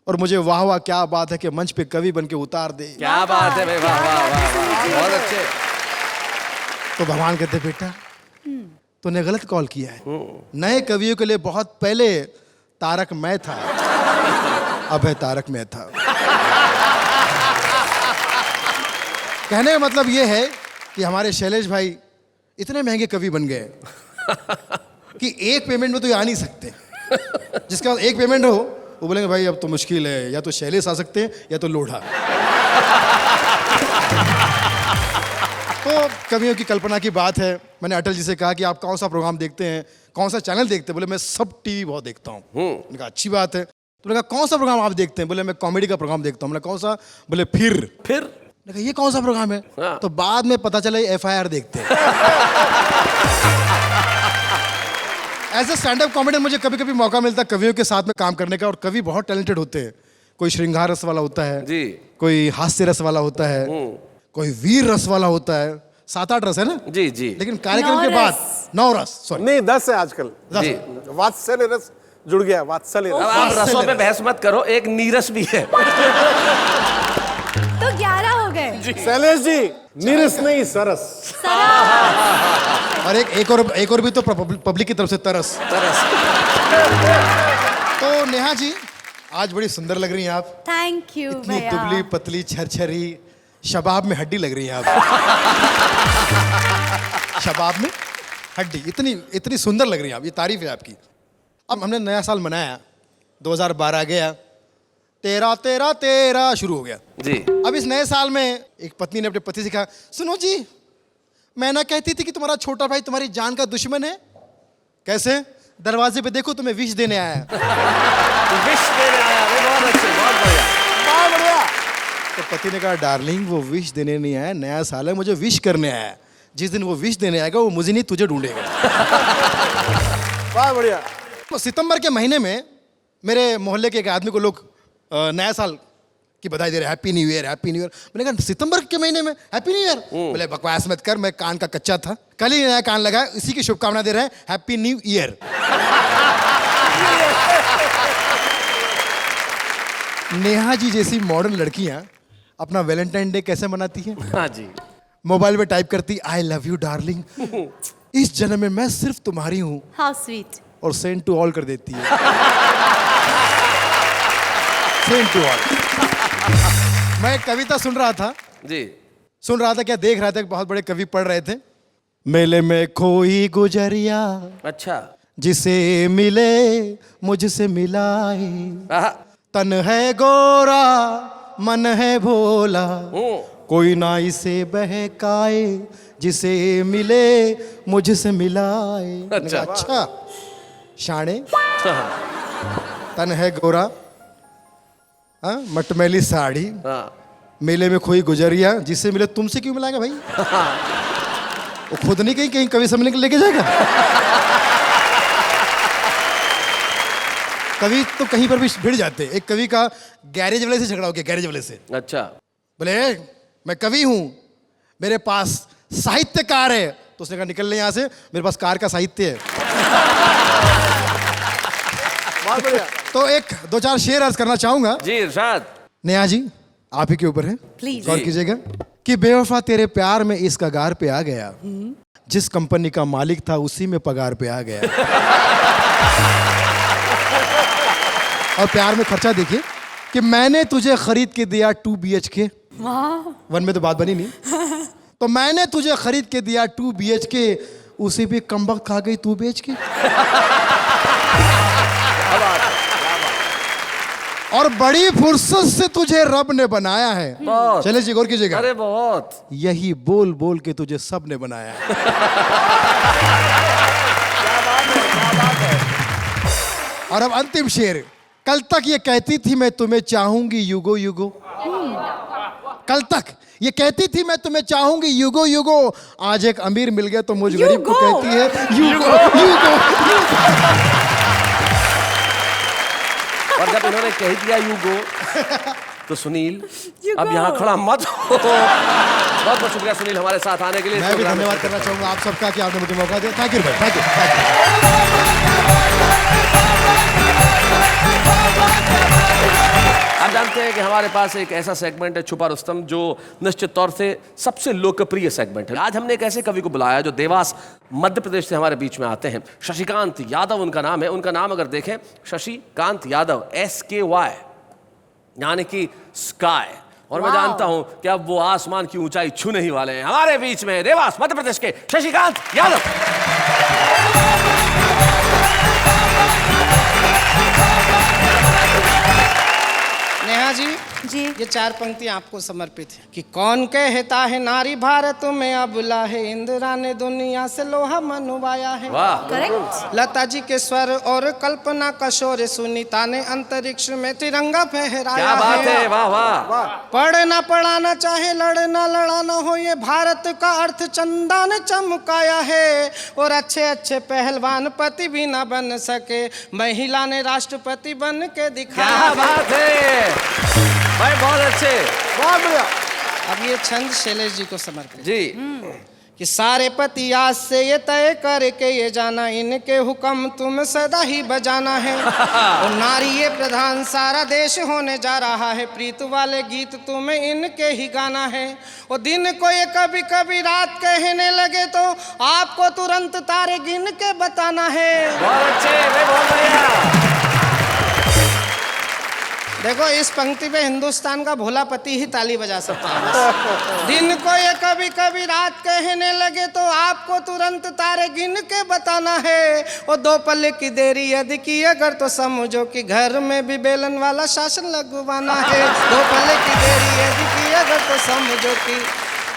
F: और मुझे वाह वाह क्या बात है कि मंच पे कवि बन के उतार दे।
A: क्या बात है भाई, वाह वाह वाह वाह, बहुत अच्छे।
F: तो भगवान कहते बेटा तूने गलत कॉल किया है। नए कवियों के लिए बहुत पहले तारक मैं था, अब है तारक मैं था। कहने का मतलब ये है कि हमारे शैलेश भाई इतने महंगे कवि बन गए कि एक पेमेंट में तो ये आ नहीं सकते। जिसके बाद एक पेमेंट हो वो बोलेंगे भाई अब तो मुश्किल है, या तो शैलेश आ सकते हैं या तो लोढ़ा। तो कवियों की कल्पना की बात है। मैंने अटल जी से कहा कि आप कौन सा प्रोग्राम देखते हैं, कौन सा चैनल देखते हैं? बोले मैं सब टीवी बहुत देखता हूँ। मैंने कहा अच्छी बात है। तो मैंने कहा कौन सा प्रोग्राम आप देखते हैं? बोले मैं कॉमेडी का प्रोग्राम देखता हूँ। मैंने कहा कौन सा? बोले फिर। मैंने कहा ये कौन सा प्रोग्राम है?
A: हाँ।
F: तो बाद में पता चला FIR देखते हैं। As a stand up comedian मुझे कभी कभी मौका मिलता है कवियों के साथ में काम करने का, और कवि बहुत टैलेंटेड होते हैं। कोई श्रृंगार रस वाला होता है
A: जी,
F: कोई हास्य रस वाला होता है, कोई वीर रस वाला होता है। 7-8 रस है ना?
A: जी जी।
F: लेकिन कार्यक्रम के बाद 9 रस, सॉरी
G: नहीं 10 है आजकल।
A: जी।
G: वात्सल्य रस जुड़ गया, वात्सल्य
A: अब
G: रस।
A: आप रसों पे बहस मत करो, एक नीरस भी है।
B: तो 11 हो गए।
G: शैलेश जी नीरस नहीं सरस।
F: और एक और भी तो पब्लिक की तरफ से तरस। तो नेहा जी आज बड़ी सुंदर लग रही हैं आप।
B: थैंक यू
F: इतनी
B: भैया।
F: दुबली पतली छरछरी, शबाब में हड्डी लग रही हैं आप। शबाब में हड्डी, इतनी सुंदर लग रही हैं आप। ये तारीफ है आपकी। अब हमने नया साल मनाया, 2012 गया, तेरा तेरा तेरा शुरू हो गया
A: जी।
F: अब इस नए साल में एक पत्नी ने अपने पति से कहा, सुनो जी मैं ना कहती थी कि तुम्हारा छोटा भाई तुम्हारी जान का दुश्मन है। कैसे? दरवाजे पे देखो तुम्हें विश देने आया है।
A: विश देने आया, अरे बहुत अच्छे, बहुत बढ़िया।
G: बहुत बढ़िया।
F: तो पति ने कहा डार्लिंग वो विश देने नहीं आया, नया साल है, मुझे विश करने आया है। जिस दिन वो विश देने आएगा वो मुझे नहीं तुझे ढूंढेगा।
G: बहुत बढ़िया।
F: तो सितंबर के महीने में मेरे मोहल्ले के एक आदमी को लोग नया साल की बधाई दे रहे, happy new year, happy new year. मैंने कहा सितंबर के महीने में हैप्पी न्यू ईयर? बोले बकवास मत कर, मैं कान का कच्चा था, कल ही नया कान लगाया, इसी की शुभकामना दे रहे हैं, happy new year. Neha ji जैसी मॉडर्न लड़कियां अपना वैलेंटाइन डे कैसे मनाती हैं?
A: हाँ जी।
F: मोबाइल पे टाइप करती आई लव यू डार्लिंग, इस जन्म में मैं सिर्फ तुम्हारी हूं,
B: हाउ स्वीट।
F: और सेंड टू ऑल कर देती है। Send to all. मैं एक कविता सुन रहा था क्या देख रहा था, एक बहुत बड़े कवि पढ़ रहे थे, मेले में खोई गुजरिया
A: अच्छा।
F: जिसे मिले मुझसे मिलाए,
A: आहा,
F: तन है गोरा मन है भोला, कोई ना इसे बहकाए, जिसे मिले मुझसे मिलाए। मैंने कहा, अच्छा शाणे, तन है गोरा, हाँ, मटमैली साड़ी,
A: हाँ।
F: मेले में खोई गुजरिया, जिससे मिले तुमसे क्यों मिलाएगा भाई? वो खुद नहीं कहीं कवि सम्मेलन के लेके जाएगा। कवि तो कहीं पर भी भिड़ जाते। एक कवि का गैरेज वाले से झगड़ा हो गया, गैरेज वाले से।
A: अच्छा।
F: बोले मैं कवि हूं, मेरे पास साहित्यकार है। तो उसने कहा निकल ले यहां से, मेरे पास कार का साहित्य है।
G: बहुत बढ़िया।
F: तो एक 2-4 शेर अर्ज करना चाहूंगा।
A: जी इरशाद।
F: नेहा जी आप ही के ऊपर है,
B: प्लीज
F: गौर कीजिएगा कि बेवफा तेरे प्यार में इस कगार पे आ गया, जिस कंपनी का मालिक था उसी में पगार पे आ गया। और प्यार में खर्चा देखिए कि मैंने तुझे खरीद के दिया 2 BHK। वन में तो बात बनी नहीं। तो मैंने तुझे खरीद के दिया 2 BHK, उसे भी कमबख्त खा गई 2 BHK। और बड़ी फुर्सत से तुझे रब ने बनाया है।
A: बहुत।
F: शैलेश जी गौर कीजिएगा,
A: अरे बहुत।
F: यही बोल बोल के तुझे सब ने बनाया है। और अब अंतिम शेर। कल तक ये कहती थी मैं तुम्हें चाहूंगी युगो युगो, कल तक ये कहती थी मैं तुम्हें चाहूंगी युगो युगो, आज एक अमीर मिल गया तो मुझ गरीब को
B: युगो।
F: कहती है युगो युगो।
A: और जब इन्होंने कह दिया यू गो तो सुनील अब यहाँ खड़ा मत हो। बहुत बहुत शुक्रिया सुनील हमारे साथ आने के लिए।
F: मैं भी धन्यवाद करना चाहूंगा आप सबका कि आपने मुझे मौका दिया। थैंक यू भाई, थैंक यू।
A: आप जानते हैं कि हमारे पास एक ऐसा सेगमेंट है छुपा रुस्तम जो निश्चित तौर से सबसे लोकप्रिय सेगमेंट है। आज हमने एक ऐसे कवि को बुलाया जो देवास मध्य प्रदेश से हमारे बीच में आते हैं। शशिकांत यादव उनका नाम है। उनका नाम अगर देखें शशिकांत यादव, SKY यानी कि स्काई। और मैं जानता हूं कि अब वो आसमान की ऊंचाई छूने ही वाले हैं। हमारे बीच में देवास मध्य प्रदेश के शशिकांत यादव।
H: नेहा जी
B: जी।
H: ये 4 पंक्तियां आपको समर्पित है कि कौन कहता है नारी भारत में अबला है, इंदिरा ने दुनिया से लोहा मनवाया है।
A: वाह।
B: करेक्ट।
H: लता जी के स्वर और कल्पना का शोर, सुनीता ने अंतरिक्ष में तिरंगा फहराया
A: क्या बात है, वाह वाह।
H: पढ़ना पढ़ाना चाहे लड़ना लड़ाना हो, ये भारत का अर्थ चंदा ने चमकाया है। और अच्छे अच्छे पहलवान पति भी ना बन सके, महिला ने राष्ट्रपति बन के दिखाया।
A: क्या बात है भाई, बहुत अच्छे।
G: बहुत बढ़िया।
H: अब ये छंद शैलेश जी को समर्पित
A: जी।
H: कि सारे पति आज से ये तय करके ये जाना, इनके हुक्म तुम सदा ही बजाना है। और नारी ये प्रधान सारा देश होने जा रहा है, प्रीत वाले गीत तुम्हें इनके ही गाना है। और दिन को ये कभी कभी रात कहने लगे तो आपको तुरंत तारे गिन के बताना है।
A: बहुत अच्छे भाई, बहुत बढ़िया।
H: देखो इस पंक्ति पे हिंदुस्तान का भोला पति ही ताली बजा सकता है। दिन को ये कभी कभी रात कहने लगे तो आपको तुरंत तारे गिन के बताना है। और 2 पल की देरी यदि की अगर तो समझो कि घर में भी बेलन वाला शासन लगवाना है। 2 पल की देरी यदि की अगर तो समझो कि।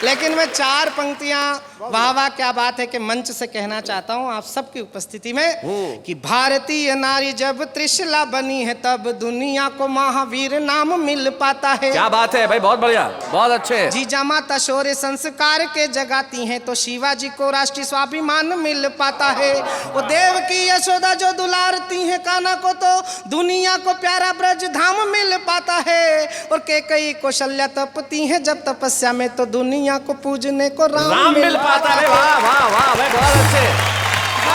H: लेकिन मैं 4 पंक्तियां वाह वाह क्या बात है कि मंच से कहना चाहता हूं आप सबकी उपस्थिति में कि भारतीय नारी जब त्रिशला बनी है तब दुनिया को महावीर नाम मिल पाता है।
A: क्या बात है भाई, बहुत बढ़िया, बहुत अच्छे।
H: जीजा माता शौर्य संस्कार के जगाती हैं तो शिवाजी को राष्ट्रीय स्वाभिमान मिल पाता है। वो देव की यशोदा जो दुलारती हैं कान्हा को तो दुनिया को प्यारा ब्रज धाम मिल पाता है। और कैकेयी कौशल्या तपती हैं जब तपस्या में तो दुनिया को पूजने को राम
A: मिल पाता है। वाह वाह वाह भाई, बहुत अच्छे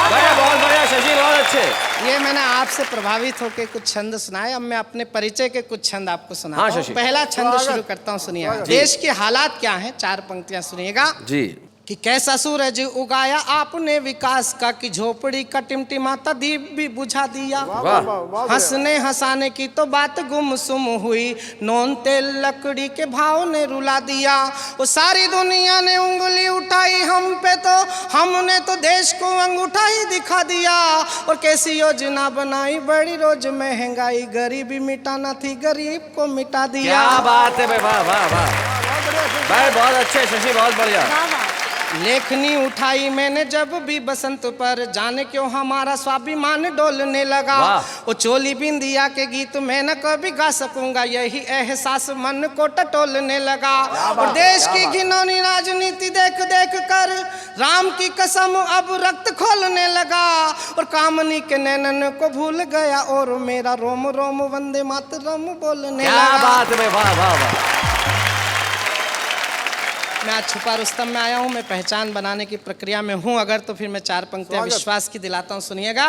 A: भाई, बहुत बढ़िया शशि, बहुत अच्छे।
H: ये मैंने आपसे प्रभावित होकर कुछ छंद सुनाए। अब मैं अपने परिचय के कुछ छंद आपको सुनाता
A: हाँ,
H: हूं।
A: शशि।
H: पहला छंद शुरू करता हूं, सुनिए। देश के हालात क्या हैं, 4 पंक्तियां सुनिएगा।
A: जी।
H: कि कैसा सूरज उगाया आपने विकास का, कि झोपड़ी का टिमटिमाता दीप भी बुझा दिया। हंसने हंसाने की तो बात गुमसुम हुई, नॉन तेल लकड़ी के भाव ने रुला दिया। वो सारी दुनिया ने उंगली उठाई हम पे तो हमने तो देश को अंगूठा ही दिखा दिया। और कैसी योजना बनाई बड़ी रोज महंगाई, गरीबी मिटाना थी गरीब को मिटा दिया।
A: क्या बात है भाई, वाह वाह वाह भाई, बहुत अच्छे शशि, बहुत बढ़िया।
H: लेखनी उठाई मैंने जब भी बसंत पर, जाने क्यों हमारा स्वाभिमान डोलने लगा। वो चोली बिंदिया के गीत मैं न कभी गा सकूंगा, यही एहसास मन को टटोलने लगा। और देश की घिनौनी राजनीति देख देख कर राम की कसम अब रक्त खोलने लगा। और कामनी के नैनन को भूल गया और मेरा रोम रोम वंदे मातरम बोलने लगा।
A: क्या बात है, वाह वाह वाह।
H: मैं आज छुपा रुस्तम में आया हूँ, मैं पहचान बनाने की प्रक्रिया में हूँ। अगर तो फिर मैं 4 पंक्तियां विश्वास की दिलाता हूँ, सुनिएगा।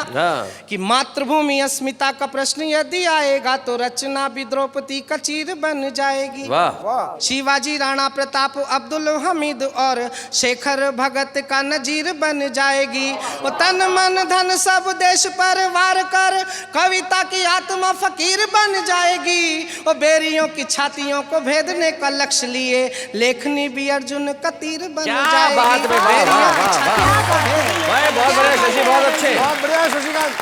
H: कि मातृभूमि अस्मिता का प्रश्न यदि आएगा तो रचना भी द्रौपदी का चीर बन जाएगी।
A: वाह।
H: शिवाजी राणा प्रताप अब्दुल हमीद और शेखर भगत का नजीर बन जाएगी। वो तन मन धन सब देश पर वार कर कविता की आत्मा फकीर बन जाएगी। वो बेरियों की छातियों को भेदने का लक्ष्य लिए लेखनी भी अर्जुन का तीर बन जाएगी।
A: क्या बात है, वाह वाह वाह भाई, बहुत बढ़िया शशि, बहुत अच्छे।
G: बहुत बढ़िया शशिकांत।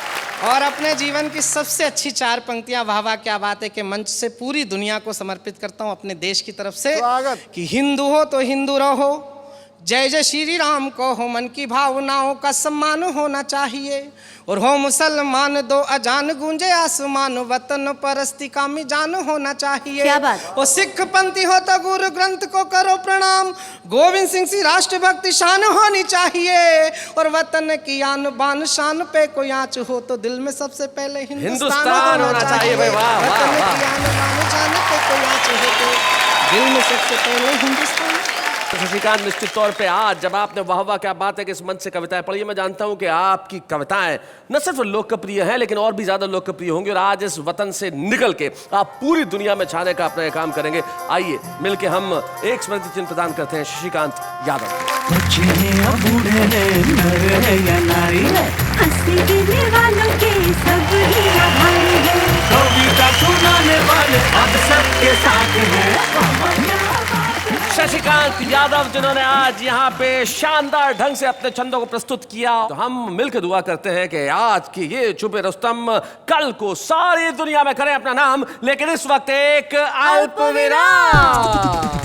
H: और अपने जीवन की सबसे अच्छी 4 पंक्तियां वाह वाह क्या बात है के मंच से पूरी दुनिया को समर्पित करता हूं अपने देश की तरफ से
G: स्वागत।
H: कि हिंदू हो तो हिंदू रहो, जय जय श्री राम को हो, मन की भावनाओं का सम्मान होना चाहिए। और हो मुसलमान दो अजान गूंजे आसमान, वतन परस्ती का मिजान होना चाहिए।
B: क्या बात।
H: और सिख पंथी हो तो गुरु ग्रंथ को करो प्रणाम, गोविंद सिंह सी राष्ट्रभक्ति शान होनी चाहिए। और वतन की आन बान शान पे कोई आँच हो तो दिल में सबसे पहले हिंदुस्तान होना चाहिए।
A: भाई वाह वाह
H: वतन
A: वाह।
H: की आन बान शान पे कोई आँच हो तो दिल में सबसे पहले हिंदुस्तान।
A: शशिकांत, निश्चित तौर पे आज जब आपने वाह वाह क्या बात है कि इस मंच से कविताएं पढ़ी, मैं जानता हूं कि आपकी कविताएं न सिर्फ लोकप्रिय हैं लेकिन और भी ज्यादा लोकप्रिय होंगी और आज इस वतन से निकल के आप पूरी दुनिया में छाने का अपना काम करेंगे। आइए मिलके हम एक स्मृति चिन्ह प्रदान करते हैं शशिकांत यादव। शशिकांत यादव जिन्होंने आज यहाँ पे शानदार ढंग से अपने छंदों को प्रस्तुत किया, तो हम मिलकर दुआ करते हैं कि आज की ये छुपे रुस्तम कल को सारी दुनिया में करें अपना नाम, लेकिन इस वक्त एक अल्प विराम।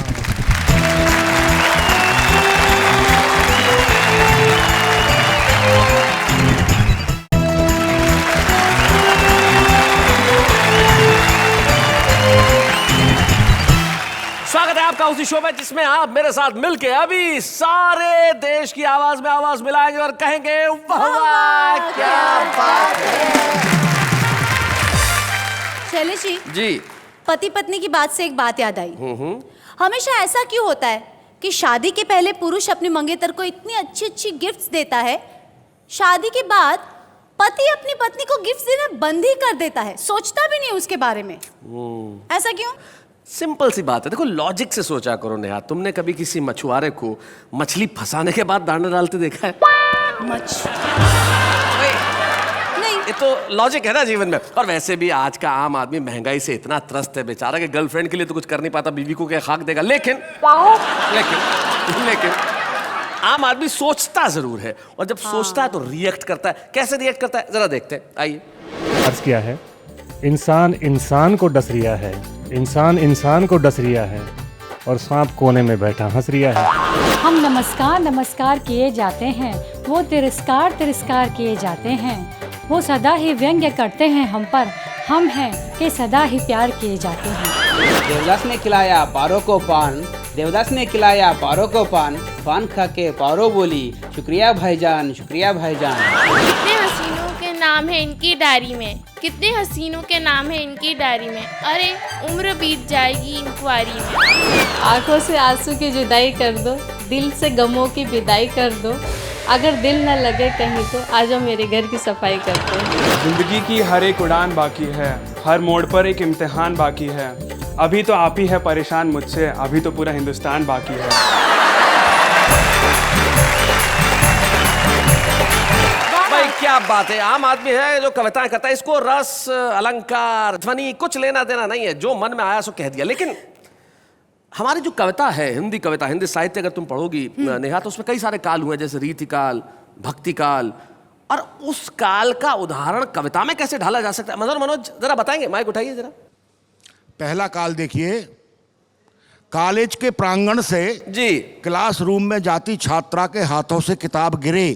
A: स्वागत है आपका उसी शो में जिसमें आप मेरे साथ मिलके अभी सारे देश की आवाज में आवाज मिलाएंगे और कहेंगे वाह वाह क्या बात है।
B: शैलेश
A: जी,
B: पति पत्नी की बात से एक बात याद आई। हमेशा ऐसा क्यों होता है कि शादी के पहले पुरुष अपने मंगेतर को इतनी अच्छी अच्छी गिफ्ट्स देता है, शादी के बाद पति अपनी पत्नी को गिफ्ट्स देना बंद ही कर देता है, सोचता भी नहीं उसके बारे में। ऐसा क्यों?
A: सिंपल सी बात है, देखो लॉजिक से सोचा करो नेहा। तुमने कभी किसी मछुआरे को मछली फंसाने के बाद दाना डालते देखा है? नहीं, ये तो लॉजिक है ना जीवन में। और वैसे भी आज का आम आदमी महंगाई से इतना त्रस्त है बेचारा कि गर्लफ्रेंड के लिए तो कुछ कर नहीं पाता, बीवी को क्या खाक देगा। लेकिन आम आदमी सोचता जरूर है, और जब सोचता है तो रिएक्ट करता है। कैसे रिएक्ट करता है जरा देखते हैं, आइए।
I: अर्ज किया है, इंसान इंसान को डस रिया है, इंसान इंसान को डस रिया है, और सांप कोने में बैठा हंस रिया है।
J: हम नमस्कार नमस्कार किए जाते हैं, वो तिरस्कार तिरस्कार किए जाते हैं। वो सदा ही व्यंग्य करते हैं हम पर, हम हैं कि सदा ही प्यार किए जाते हैं।
K: देवदास ने खिलाया पारों को पान, देवदास ने खिलाया पारों को पान, पान खा के पारो बोली शुक्रिया भाईजान, शुक्रिया भाईजान।
L: कितने हसीनों के नाम है इनकी डायरी में, कितने हसीनों के नाम है इनकी डायरी में, अरे उम्र बीत जाएगी इंक्वायरी में।
M: आंखों से आंसू की जुदाई कर दो, दिल से गमों की विदाई कर दो, अगर दिल न लगे कहीं तो आजा मेरे घर की सफाई कर दो।
N: जिंदगी की हर एक उड़ान बाकी है, हर मोड़ पर एक इम्तिहान बाकी है। अभी तो आप ही है परेशान मुझसे, अभी तो पूरा हिंदुस्तान बाकी है।
A: भाई क्या बात है, आम आदमी है जो कविताएं करता है, इसको रस अलंकार ध्वनि कुछ लेना देना नहीं है, जो मन में आया सो कह दिया। लेकिन हमारी जो कविता है, हिंदी कविता, हिंदी साहित्य अगर तुम पढ़ोगी नेहा, तो उसमें कई सारे काल हुए, जैसे रीति काल, भक्ति काल, और उस काल का उदाहरण कविता में कैसे ढाला जा सकता है? मनोज जरा बताएंगे, माइक उठाइए जरा।
E: पहला काल देखिए, कॉलेज के प्रांगण से
A: जी
E: क्लासरूम में जाती छात्रा के हाथों से किताब गिरे,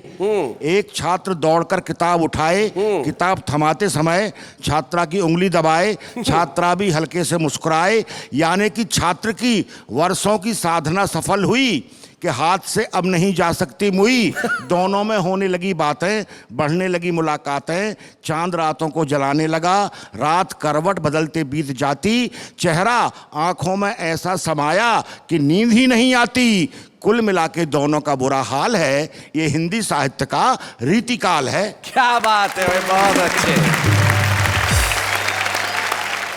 E: एक छात्र दौड़कर किताब उठाए, किताब थमाते समय छात्रा की उंगली दबाए, छात्रा भी हल्के से मुस्कुराए, यानी कि छात्र की वर्षों की साधना सफल हुई कि हाथ से अब नहीं जा सकती मुई। दोनों में होने लगी बातें, बढ़ने लगी मुलाकातें, चांद रातों को जलाने लगा, रात करवट बदलते बीत जाती, चेहरा आंखों में ऐसा समाया कि नींद ही नहीं आती। कुल मिला के दोनों का बुरा हाल है, ये हिंदी साहित्य का रीतिकाल है।
A: क्या बात है भाई, बहुत अच्छे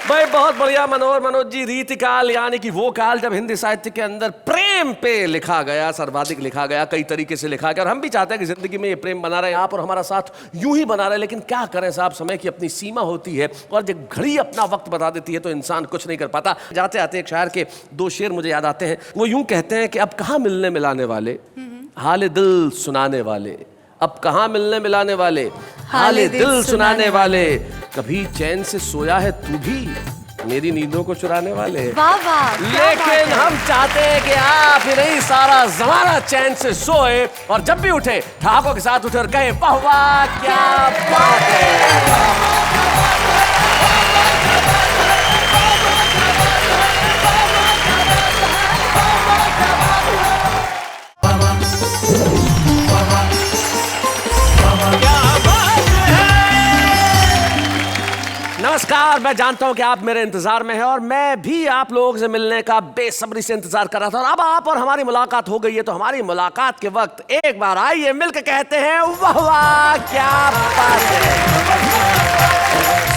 A: भाई, बहुत बढ़िया मनोज जी। रीतिकाल यानी कि वो काल जब हिंदी साहित्य के अंदर प्रेम पे लिखा गया, सर्वाधिक लिखा गया, कई तरीके से लिखा गया, और हम भी चाहते हैं कि जिंदगी में ये प्रेम बना रहे आप और हमारा साथ यूं ही बना रहे। लेकिन क्या करें साहब, समय की अपनी सीमा होती है, और जब घड़ी अपना वक्त बता देती है तो इंसान कुछ नहीं कर पाता। जाते आते एक शायर के 2 शेर मुझे याद आते हैं। वो यूं कहते हैं कि अब कहाँ मिलने मिलाने वाले, हाल दिल सुनाने वाले, अब कहाँ मिलने मिलाने वाले, हाले दिल सुनाने वाले, कभी चैन से सोया है तू भी, मेरी नींदों को चुराने वाले।
B: वाह वाह, क्या बात
A: लेकिन
B: है।
A: हम चाहते हैं कि आप ही नहीं सारा जमाना चैन से सोए और जब भी उठे ठहाकों के साथ उठे और कहे वाह वाह क्या बात है। नमस्कार, मैं जानता हूं कि आप मेरे इंतजार में हैं और मैं भी आप लोगों से मिलने का बेसब्री से इंतजार कर रहा था और अब आप और हमारी मुलाकात हो गई है, तो हमारी मुलाकात के वक्त एक बार आइए मिलकर कहते हैं वाह वाह क्या बात है।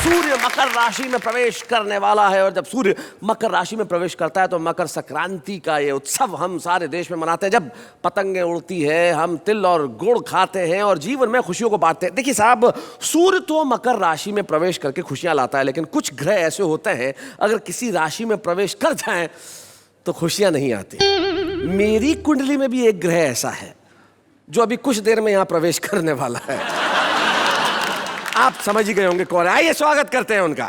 A: सूर्य मकर राशि में प्रवेश करने वाला है और जब सूर्य मकर राशि में प्रवेश करता है तो मकर संक्रांति का ये उत्सव हम सारे देश में मनाते हैं। जब पतंगें उड़ती है, हम तिल और गुड़ खाते हैं और जीवन में खुशियों को बांटते हैं। देखिए साहब, सूर्य तो मकर राशि में प्रवेश करके खुशियां लाता है, लेकिन कुछ ग्रह ऐसे होते हैं अगर किसी राशि में प्रवेश कर जाएं तो खुशियां नहीं आती। मेरी कुंडली में भी एक ग्रह ऐसा है जो अभी कुछ देर में यहां प्रवेश करने वाला है। आप समझ ही गए होंगे कौन है। आइए स्वागत करते हैं उनका।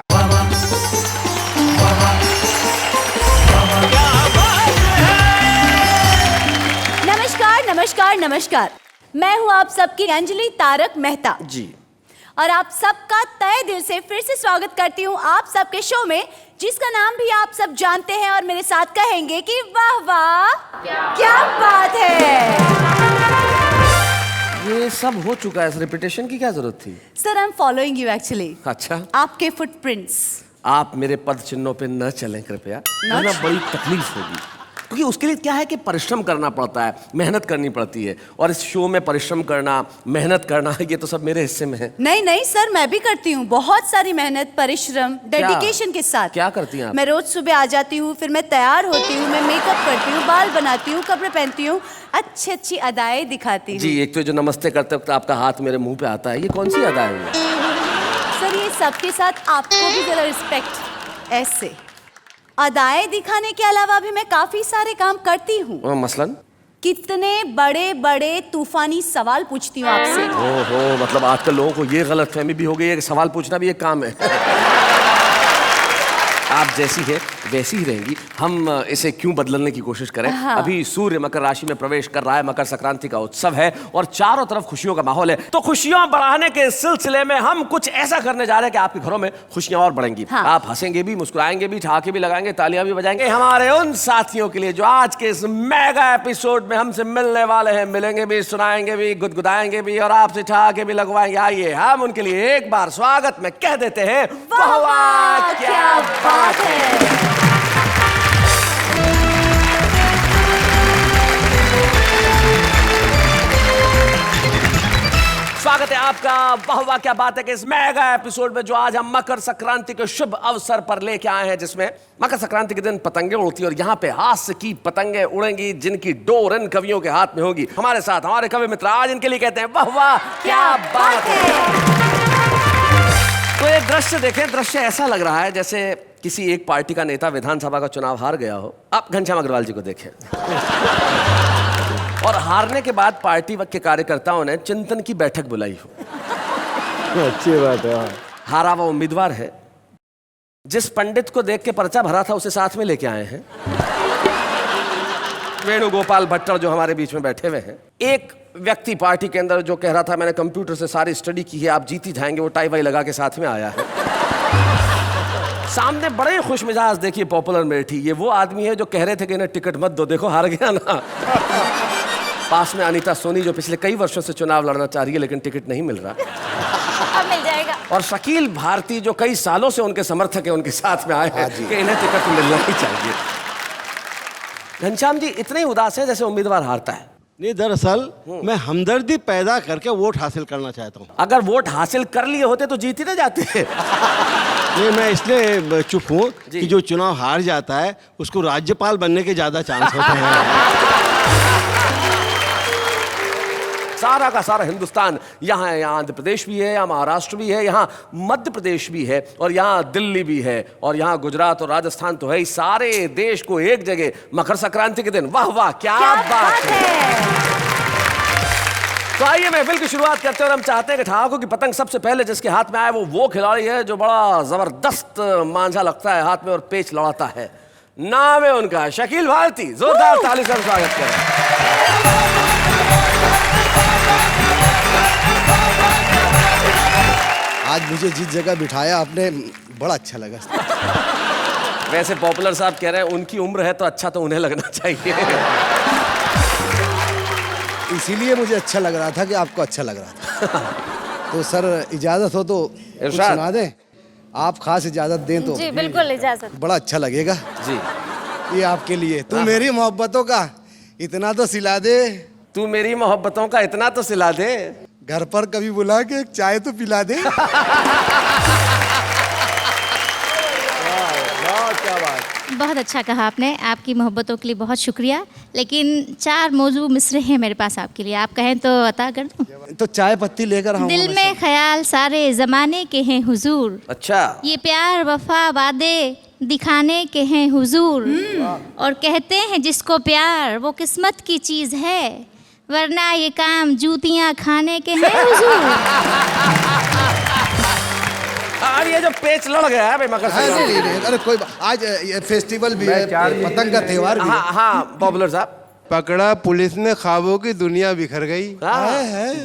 B: नमस्कार नमस्कार नमस्कार, मैं हूं आप सबकी अंजलि तारक मेहता
A: जी,
B: और आप सबका तहे दिल से फिर से स्वागत करती हूं आप सबके शो में, जिसका नाम भी आप सब जानते हैं और मेरे साथ कहेंगे कि वाह वाह क्या बात है।
A: ये सब हो चुका है, इस रिपीटेशन की क्या जरूरत थी?
B: Sir, I am following you actually.
A: अच्छा,
B: आपके फुटप्रिंट्स।
A: आप मेरे पद चिन्हों पे न चलें कृपया, वरना बड़ी तकलीफ होगी, क्योंकि उसके लिए क्या है कि परिश्रम करना पड़ता है, मेहनत करनी पड़ती है और इस शो में परिश्रम करना, मेहनत करना, ये तो सब मेरे हिस्से में है।
B: नहीं नहीं सर, मैं भी करती हूँ बहुत सारी मेहनत, परिश्रम, डेडिकेशन के साथ।
A: क्या करती हैं आप?
B: मैं रोज सुबह आ जाती हूँ, फिर मैं तैयार होती हूँ, मैं मेकअप करती हूँ, बाल बनाती हूँ, कपड़े पहनती हूँ, अच्छी अच्छी अदाएं दिखाती हूँ।
A: जी, एक तो जो नमस्ते करते वक्त आपका हाथ मेरे मुंह पे आता है, ये कौन सी अदा है?
B: सर, ये सबके साथ आपको भी जरा रिस्पेक्ट। ऐसे अदाएं दिखाने के अलावा भी मैं काफी सारे काम करती हूँ।
A: मसलन
B: कितने बड़े बड़े तूफानी सवाल पूछती हूँ आपसे।
A: ओहो, मतलब आजकल लोगों को ये गलतफहमी भी हो गई है कि सवाल पूछना भी एक काम है। आप जैसी है वैसी ही रहेंगी, हम इसे क्यों बदलने की कोशिश करें।
B: हाँ।
A: अभी सूर्य मकर राशि में प्रवेश कर रहा है, मकर संक्रांति का उत्सव है और चारों तरफ खुशियों का माहौल है, तो खुशियां बढ़ाने के सिलसिले में हम कुछ ऐसा करने जा रहे हैं कि आपके घरों में खुशियां और बढ़ेंगी।
B: हाँ।
A: आप हंसेंगे भी, मुस्कुराएंगे भी, ठहाके भी लगाएंगे, तालियां भी बजाएंगे, हमारे उन साथियों के लिए जो आज के इस मेगा एपिसोड में हमसे मिलने वाले हैं। मिलेंगे भी, सुनाएंगे भी, गुदगुदाएंगे भी और आपसे ठहाके भी लगवाएंगे। आइए हम उनके लिए एक बार स्वागत में कह देते हैं वाह वाह क्या बात है। स्वागत है आपका वाह वाह क्या बात है कि इस मेगा एपिसोड में जो आज हम मकर संक्रांति के शुभ अवसर पर लेके आए हैं, जिसमें मकर संक्रांति के दिन पतंगे उड़ती और यहाँ पे हास्य की पतंगे उड़ेंगी जिनकी डोर इन कवियों के हाथ में होगी। हमारे साथ हमारे कवि मित्र आज इनके लिए कहते हैं वाह वाह क्या बात है। तो ये दृश्य देखें, दृश्य ऐसा लग रहा है जैसे किसी एक पार्टी का नेता विधानसभा का चुनाव हार गया हो। आप घनश्याम अग्रवाल जी को देखें और हारने के बाद पार्टी के कार्यकर्ताओं ने चिंतन की बैठक बुलाई हो।
G: अच्छी बात है।
A: हारा वो उम्मीदवार है, जिस पंडित को देख के पर्चा भरा था उसे साथ में लेके आए हैं। वेणुगोपाल भट्टर जो हमारे बीच में बैठे हुए हैं। एक व्यक्ति पार्टी के अंदर जो कह रहा था मैंने कंप्यूटर से सारी स्टडी की है, आप जीत ही जाएंगे, वो टाई वाई लगा के साथ में आया है। सामने बड़े खुश मिजाज देखिए पॉपुलर मेरिठी, ये वो आदमी है जो कह रहे थे कि इन्हें टिकट मत दो, देखो हार गया ना। पास में अनीता सोनी जो पिछले कई वर्षों से चुनाव लड़ना चाह रही है लेकिन टिकट नहीं मिल रहा।
B: अब मिल जाएगा।
A: और शकील भारती जो कई सालों से उनके समर्थक हैं, उनके साथ में आए हैं कि इन्हें टिकट मिलना ही चाहिए। घनश्याम जी इतने ही उदास है जैसे उम्मीदवार हारता है।
G: नहीं, दरअसल मैं हमदर्दी पैदा करके वोट हासिल करना चाहता हूँ।
A: अगर वोट हासिल कर लिए होते तो जीत ही ना जाते।
G: नहीं, मैं इसलिए चुप हूँ कि जो चुनाव हार जाता है उसको राज्यपाल बनने के ज्यादा चांस होते हैं।
A: सारा का सारा हिंदुस्तान यहाँ है, यहाँ आंध्र प्रदेश भी है, यहाँ महाराष्ट्र भी है, यहाँ मध्य प्रदेश भी है और यहाँ दिल्ली भी है और यहाँ गुजरात और राजस्थान तो है ही। सारे देश को एक जगह मकर संक्रांति के दिन वाह वाह क्या बात है। तो आइए महफिल की शुरुआत करते हैं और हम चाहते हैं कि ठहाकों की पतंग सबसे पहले जिसके हाथ में आए वो खिलाड़ी है जो बड़ा जबरदस्त मांझा लगता है हाथ में और पेच लड़ाता है। नाम है उनका शकील भारती। जोरदार ताली से स्वागत करें।
C: आज मुझे जिस जगह बिठाया आपने बड़ा अच्छा लगा।
A: वैसे पॉपुलर साहब कह रहे हैं उनकी उम्र है तो अच्छा तो उन्हें लगना चाहिए।
C: इसीलिए मुझे अच्छा लग रहा था कि आपको अच्छा लग रहा था। तो सर इजाजत हो तो कुछ सुना दें, आप खास इजाजत दें तो
B: जी बिल्कुल इजाजत।
C: बड़ा अच्छा लगेगा
A: जी।
C: ये आपके लिए। तू मेरी मोहब्बतों का इतना तो सिला दे,
A: तू मेरी मोहब्बतों का इतना तो सिला दे,
C: घर पर कभी बुला के एक चाय तो पिला दे।
A: क्या बात।
O: बहुत अच्छा कहा आपने, आपकी मोहब्बतों के लिए बहुत शुक्रिया। लेकिन 4 मौजू मिसरे हैं मेरे पास आपके लिए, आप कहें तो अता कर दूं?
C: तो चाय पत्ती लेकर आऊंगा।
O: दिल में ख्याल सारे जमाने के हैं हुजूर,
A: अच्छा।
O: ये प्यार वफा वादे दिखाने के हैं हुजूर, और कहते हैं जिसको प्यार वो किस्मत की चीज़ है, वरना ये काम जूतियाँ खाने के हैं हुजूर।
A: ये जो पेच लड़ गया है मकर
C: संक्रांति। अरे कोई आज ये फेस्टिवल भी है, पतंग का त्योहार भी है।
A: हाँ पॉपुलर साहब।
P: पकड़ा पुलिस ने, ख्वाबों की दुनिया बिखर गई,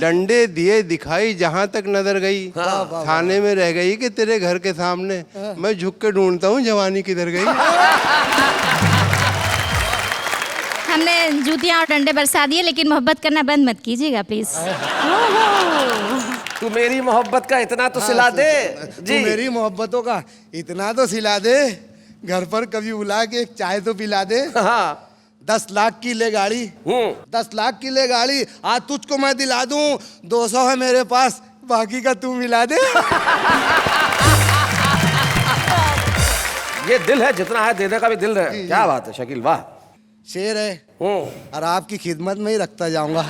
P: डंडे दिए दिखाई जहाँ तक नजर गई, थाने में रह गई कि तेरे घर के सामने, मैं झुक के ढूंढता हूँ जवानी किधर गई।
O: हमने जूतियाँ और डंडे बरसा दिए, लेकिन मोहब्बत करना बंद मत कीजिएगा प्लीज।
A: तू मेरी मोहब्बत का इतना तो सिला दे।
C: जी मेरी मोहब्बतों का इतना तो सिला दे, घर पर कभी बुला के एक चाय तो पिला दे। 10 लाख की ले गाड़ी, 10 लाख की ले गाड़ी, आज तुझको मैं दिला दूं, 200 है मेरे पास, बाकी का तू मिला दे।
A: ये दिल है, जितना है देने का भी दिल है। क्या बात है शकील, वाह।
C: शेर है और आपकी खिदमत में ही रखता जाऊंगा।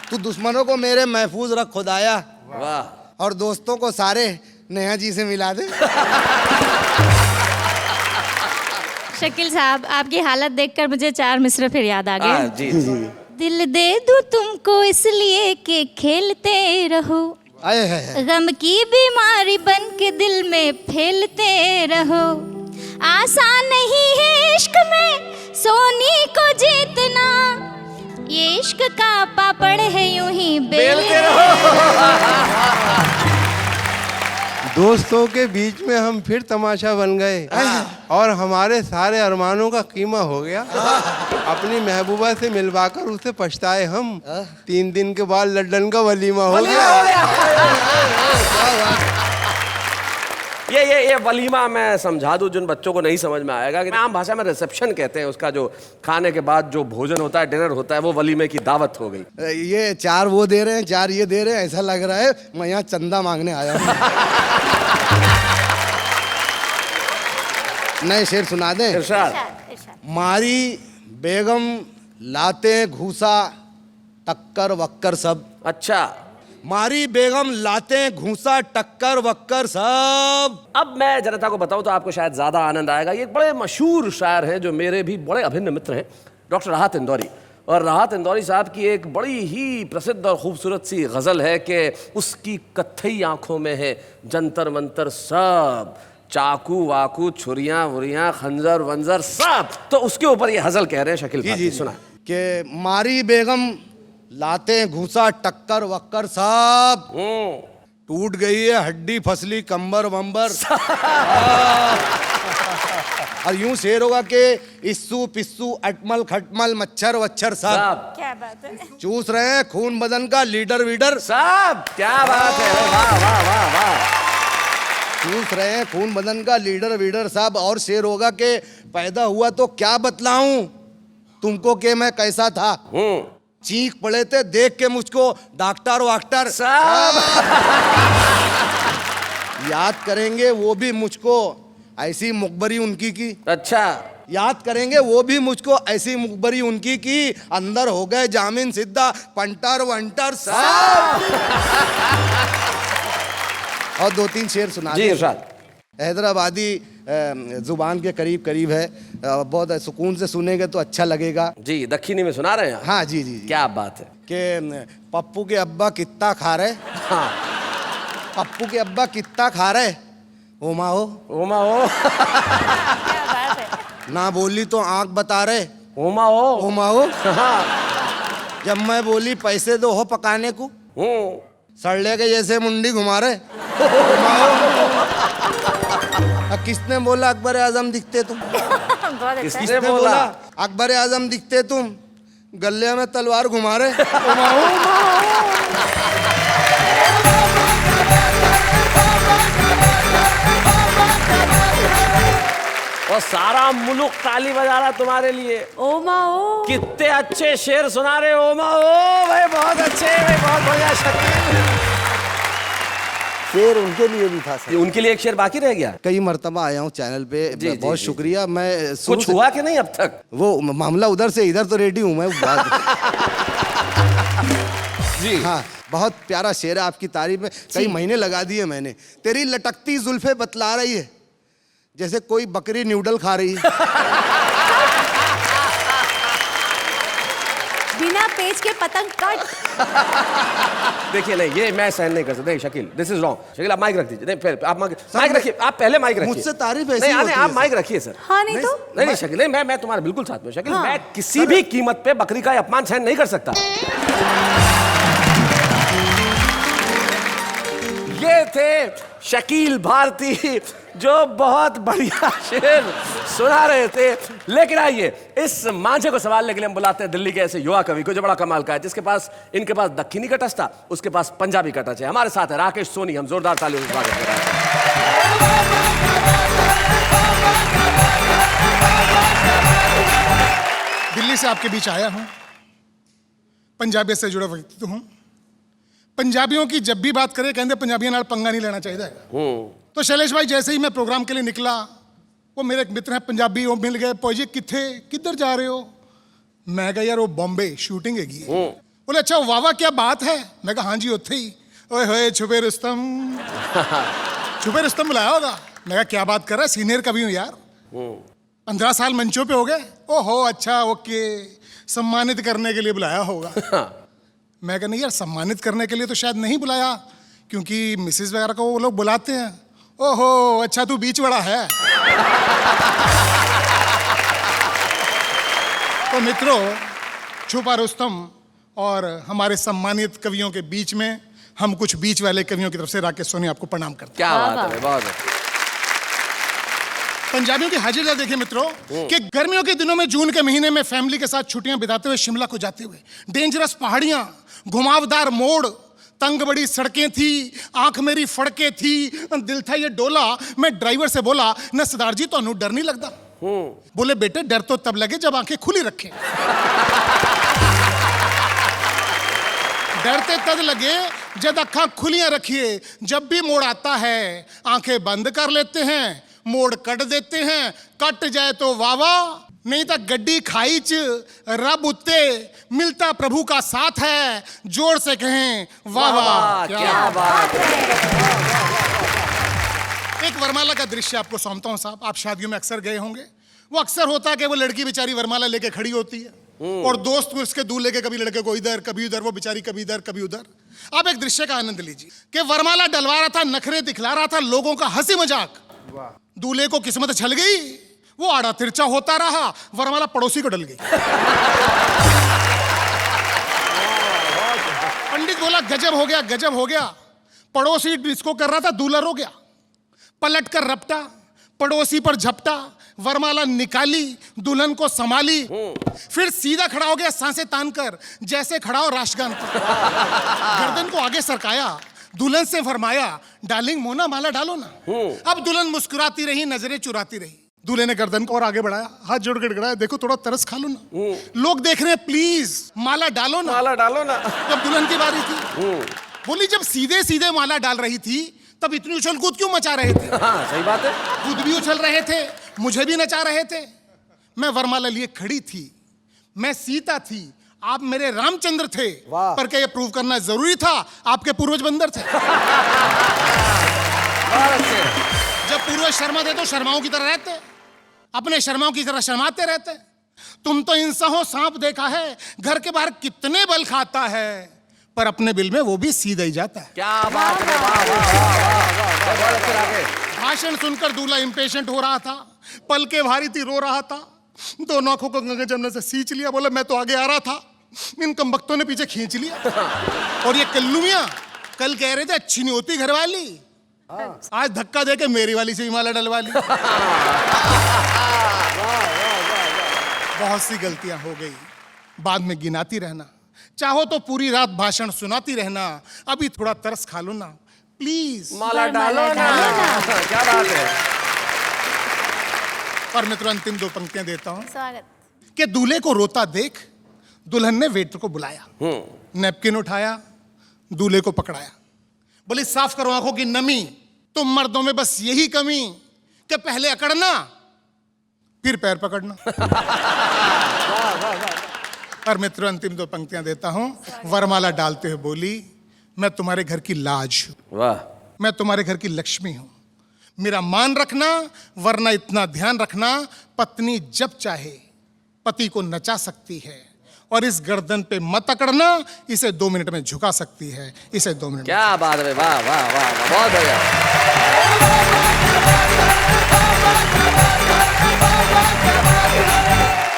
C: तू दुश्मनों को मेरे महफूज रख खुदाया, वाह, और दोस्तों को सारे नेहा जी से मिला दे।
O: शकील साहब, आपकी हालत देखकर मुझे 4 मिसरे फिर याद आ गए।
A: जी जी।
O: दिल दे दूं तुमको इसलिए कि खेलते रहो, गम की बीमारी बन के दिल में फैलते रहो, आसान नहीं है इश्क में सोनी को जीतना, ये इश्क का पापड़ है यूं ही बेलते रहो।
P: दोस्तों के बीच में हम फिर तमाशा बन गए और हमारे सारे अरमानों का कीमा हो गया। अपनी महबूबा से मिलवाकर उसे पछताए हम, 3 दिन के बाद लड्डन का वलीमा हो गया।
A: ये वलीमा मैं समझा दूं जिन बच्चों को नहीं समझ में आएगा कि आम भाषा में रिसेप्शन कहते हैं उसका, जो खाने के बाद जो भोजन होता है, डिनर होता है, वो वलीमे की दावत हो गई।
C: ये 4 वो दे रहे हैं, 4 ये दे रहे हैं, ऐसा लग रहा है मैं यहाँ चंदा मांगने आया हूँ। नए शेर सुना दें? मारी बेगम लाते घूसा टक्कर वक्कर सब।
A: अच्छा।
C: मारी बेगम लाते घूसा टक्कर वक्कर सब।
A: अब मैं जनता को बताऊं तो आपको शायद ज्यादा आनंद आएगा। ये एक बड़े मशहूर शायर हैं जो मेरे भी बड़े अभिन्न मित्र हैं, डॉक्टर राहत इंदौरी। और राहत इंदौरी साहब की एक बड़ी ही प्रसिद्ध और खूबसूरत सी गजल है कि उसकी कत्थई आंखों में है जंतर मंतर सब, चाकू वाकू छुरियां वुरियां खंजर वंजर सब। तो उसके ऊपर ये हजल कह रहे हैं शकील भाई, सुना
C: कि मारी बेगम लाते घूसा टक्कर वक्कर सब, टूट गई है हड्डी फसली कंबर वंबर। और यूं शेर होगा कि इस्सू पिस्सू अटमल खटमल मच्छर वच्छर सब।
B: क्या बात है।
C: चूस रहे हैं खून बदन का लीडर वीडर
A: सब। क्या बात है, वाह वाह वाह वाह।
C: चूस रहे हैं खून बदन का लीडर वीडर साहब। और शेर होगा कि पैदा हुआ तो क्या बतलाऊं तुमको कि मैं कैसा था, चीख पड़े थे देख के मुझको डॉक्टर वाक्टर साहब। याद करेंगे वो भी मुझको ऐसी मुखबरी उनकी की।
A: अच्छा।
C: याद करेंगे वो भी मुझको ऐसी मुखबरी उनकी की, अंदर हो गए जामिन सिद्धा पंटर वंटर साहब। और 2-3 शेर सुना
A: जी इरशाद।
C: हैदराबादी जुबान के करीब करीब है, बहुत सुकून से सुनेंगे तो अच्छा लगेगा।
A: जी दक्षिणी में सुना रहे हैं।
C: हाँ जी जी,
A: क्या बात है।
C: कि पप्पू के अब्बा कितना खा रहे।
A: हाँ,
C: पप्पू के अब्बा कितना खा रहे। ओमा हो
A: ओमा हो।
C: ना बोली तो आंख बता रहे।
A: ओमा हो
C: ओमा हो। जब मैं बोली पैसे दो हो पकाने को, सड़ले के जैसे मुंडी घुमा रहे। ओमा हो। किसने बोला अकबर आजम दिखते तुम? किसने बोला अकबर आजम दिखते तुम? गले में तलवार घुमा रहे। ओमा हो।
A: और सारा मुल्क ताली बजा रहा तुम्हारे लिए।
B: ओमा ओ,
A: कितने अच्छे शेर सुना रहे हो ओमा ओ भाई, बहुत अच्छे भाई, बहुत बढ़िया। शकील
C: शेर उनके लिए भी था सर।
A: उनके लिए एक शेर बाकी रह गया।
C: कई मर्तबा आया हूँ चैनल पे, बहुत शुक्रिया। मैं
A: कुछ हुआ कि नहीं अब तक?
C: वो मामला उधर से इधर तो रेडी हूँ मैं।
A: जी
C: हाँ, बहुत प्यारा शेर है आपकी तारीफ में। कई महीने लगा दिए मैंने। तेरी लटकती जुल्फे बतला रही है जैसे कोई बकरी न्यूडल खा रही है।
B: बिना पेच के पतंग कट।
A: देखिए नहीं, ये मैं सहन नहीं कर सकता। Shakeel, this is wrong. Shakeel आप माइक रख दीजिए। नहीं, फिर आप माइक रखिए। आप पहले माइक रखिए।
C: मुझसे तारीफ ऐसी
A: नहीं,
C: होती है
A: आप
C: सर।
A: माइक रखिए सर।
B: हाँ नहीं तो
A: नहीं शकील, नहीं मैं तुम्हारे बिल्कुल साथ में। शकील, मैं किसी भी कीमत पे बकरी का अपमान सहन नहीं कर सकता। ये थे शकील भारती जो बहुत बढ़िया शेर सुना रहे थे। लेकिन आइए, इस मांझे को संभालने के लिए हम बुलाते हैं दिल्ली के ऐसे युवा कवि को जो बड़ा कमाल का है, जिसके पास इनके पास दक्खनी का टच था, उसके पास पंजाबी का टच है। हमारे साथ है राकेश सोनी। हम जोरदार तालियों से स्वागत कर रहे हैं।
Q: दिल्ली से आपके बीच आया हूं, पंजाबी से जुड़ा व्यक्ति हूं। पंजाबियों की जब भी बात करें कहते पंजाबियों नाल पंगा नहीं लेना चाहिए। तो शैलेश भाई जैसे ही मैं प्रोग्राम के लिए निकला, वो मेरे एक मित्र हैं पंजाबी, वो मिल गए। पोजी किधर जा रहे हो? मैं कहा यार वो बॉम्बे शूटिंग हैगी। बोले अच्छा वाह वाह क्या बात है। मैं कहा हाँ जी उत्थे ही। ओए होए छुपे रुस्तम। छुपे रुस्तम बुलाया होगा। मैं कहा क्या बात कर रहा है, सीनियर कवि हूँ यार, 15 साल मंचों पे हो गए। ओहो अच्छा ओके, सम्मानित करने के लिए बुलाया होगा। मैं कहा नहीं यार, सम्मानित करने के लिए तो शायद नहीं बुलाया, क्योंकि मिसेज वगैरह को वो लोग बुलाते हैं। ओहो अच्छा तू बीच बड़ा है। तो मित्रों, छुपा रुस्तम और हमारे सम्मानित कवियों के बीच में हम कुछ बीच वाले कवियों की तरफ से राकेश सोनी आपको प्रणाम करते हैं।
A: क्या बात है, बहुत है।
Q: पंजाबियों की हाजिर देखिए मित्रों कि गर्मियों के दिनों में जून के महीने में फैमिली के साथ छुट्टियां बिताते हुए शिमला को जाते हुए, डेंजरस पहाड़ियां, घुमावदार मोड़, तंग बड़ी सड़कें थी, आंख मेरी फड़के थी, दिल था ये डोला। मैं ड्राइवर से बोला न सरदार जी तो डर नहीं लगता। बोले बेटे डर तो तब लगे जब आंखें खुली रखें। डरते तद लगे जब अखा खुलियां रखिए। जब भी मोड़ आता है आंखें बंद कर लेते हैं, मोड़ कट देते हैं। कट जाए तो वावा, नहीं तो गड्डी खाई च रब उत्ते, मिलता प्रभु का साथ है। जोर से कहें वाह वाह क्या बात है। एक वरमाला का दृश्य आपको सौंपता हूं साहब। आप शादियों में अक्सर गए होंगे। वो अक्सर होता है कि वो लड़की बेचारी वरमाला लेके खड़ी होती है और दोस्त उसके दूल्हे के कभी लड़के को इधर कभी उधर, वो बेचारी कभी इधर कभी उधर। आप एक दृश्य का आनंद लीजिए कि वरमाला डलवा रहा था, नखरे दिखला रहा था, लोगों का हंसी मजाक। दूल्हे को किस्मत छल गई, वो आड़ा तिरछा होता रहा, वरमाला पड़ोसी को डल गई। पंडित बोला गजब हो गया, गजब हो गया। पड़ोसी डिस्को कर रहा था, दूल्हा रो गया। पलट कर रपटा, पड़ोसी पर झपटा, वरमाला निकाली, दुल्हन को संभाली, फिर सीधा खड़ा हो गया सांसें तान कर, जैसे खड़ा हो राष्ट्रगान पर। गर्दन को आगे सरकाया, दुल्हन से फरमाया डार्लिंग मोना माला डालो ना। अब दुल्हन मुस्कुराती रही, नजरें चुराती रही। दूल्हे ने गर्दन को और आगे बढ़ाया, हाथ जोड़ के गिड़गिड़ाया, देखो थोड़ा तरस खा लो ना, लोग देख रहे हैं, प्लीज माला डालो ना,
A: माला डालो ना।
Q: जब दुल्हन की बारी थी बोली जब सीधे सीधे माला डाल रही थी तब इतनी उछल कूद क्यों मचा रहे थे?
A: हाँ, सही बात है।
Q: खुद भी उछल रहे थे, मुझे भी नचा रहे थे। मैं वरमाला लिए खड़ी थी, मैं सीता थी, आप मेरे रामचंद्र थे। पर क्या ये प्रूव करना जरूरी था आपके पूर्वज बंदर थे? जब पूर्वज शर्मा थे तो शर्माओं की तरह रहते, अपने शर्माओं की तरह शर्माते रहते। तुम तो इंसानों सांप देखा है, घर के बाहर कितने बल खाता है, पर अपने बिल में वो भी सीधा ही जाता है।
A: क्या बात है, वाह वाह वाह वाह, फिर आगे।
Q: भाषण सुनकर दूल्हा इंपेशेंट हो रहा था, पलके भारी थी, रो रहा था, दोनों आंखों को गंगा जमुना से सींच लिया, बोला मैं तो आगे आ रहा था, इन कमबख्तों ने पीछे खींच लिया। और ये कल्लुमियां कल कह रहे थे अच्छी नहीं होती घरवाली, आज धक्का देके मेरी वाली से ही माला डलवा ली। बहुत सी गलतियां हो गई, बाद में गिनाती रहना, चाहो तो पूरी रात भाषण सुनाती रहना, अभी थोड़ा तरस खा लो ना प्लीज,
A: माला डालो ना। क्या बात है।
Q: और मैं तुरंत अंतिम 2 पंक्तियां देता हूं।
B: स्वागत।
Q: कि दूल्हे को रोता देख दुल्हन ने वेटर को बुलाया, नैपकिन उठाया, दूल्हे को पकड़ाया, बोली साफ करो आंखों की नमी, तुम मर्दों में बस यही कमी कि पहले अकड़ना फिर पैर पकड़ना। और मैं तुरंत अंतिम 2 पंक्तियां देता हूं। वरमाला डालते हुए बोली, मैं तुम्हारे घर की लाज हूं,
A: वाह,
Q: मैं तुम्हारे घर की लक्ष्मी हूं, मेरा मान रखना, वरना इतना ध्यान रखना, पत्नी जब चाहे पति को नचा सकती है, और इस गर्दन पे मत अकड़ना, इसे 2 मिनट में झुका सकती है, इसे 2 मिनट।
A: क्या बात है, वाह वाह वाह, बहुत बढ़िया।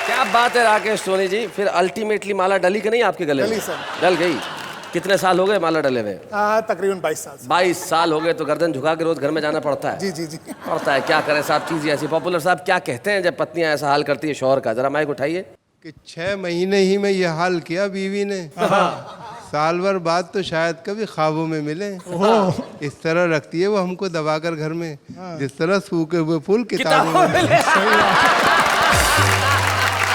A: क्या बात है राकेश सोनी जी। फिर अल्टीमेटली माला डली कि नहीं आपके गले में?
Q: डली सर।
A: डल गई। कितने साल हो गए माला डले हुए?
Q: तकरीबन 22 साल।
A: 22 साल हो गए, तो गर्दन झुका के रोज घर में जाना पड़ता है?
Q: जी जी जी
A: पड़ता है, क्या करें साहब, चीज़ ऐसी। पॉपुलर साहब क्या कहते हैं जब पत्नियां ऐसा हाल करती है शौहर का? जरा माइक उठाइए।
P: कि 6 महीने ही में ये हाल किया बीवी ने, साल भर बाद तो शायद कभी ख्वाबों में मिले। इस तरह रखती है वो हमको दबाकर घर में, जिस तरह सूखे हुए फूल किताबों में।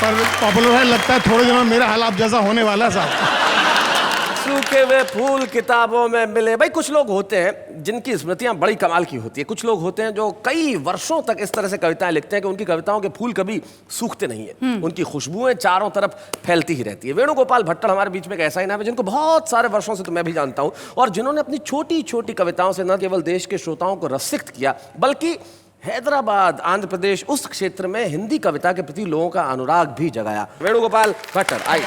Q: पर पॉपुलर है, लगता है थोड़े दिनों में मेरा हाल आप जैसा होने वाला है साहब।
A: सूखे हुए फूल किताबों में मिले। भाई कुछ लोग होते हैं जिनकी स्मृतियां बड़ी कमाल की होती है, कुछ लोग होते हैं जो कई वर्षों तक इस तरह से कविताएं लिखते हैं कि उनकी कविताओं के फूल कभी सूखते नहीं है, उनकी खुशबुएं चारों तरफ फैलती ही रहती है। वेणुगोपाल भट्टर हमारे बीच में एक ऐसा ही नाम है जिनको बहुत सारे वर्षों से तो मैं भी जानता हूं, और जिन्होंने अपनी छोटी छोटी कविताओं से न केवल देश के श्रोताओं को रसिक्त किया, बल्कि हैदराबाद, आंध्र प्रदेश, उस क्षेत्र में हिंदी कविता के प्रति लोगों का अनुराग भी जगाया। वेणुगोपाल भट्टर, आइए।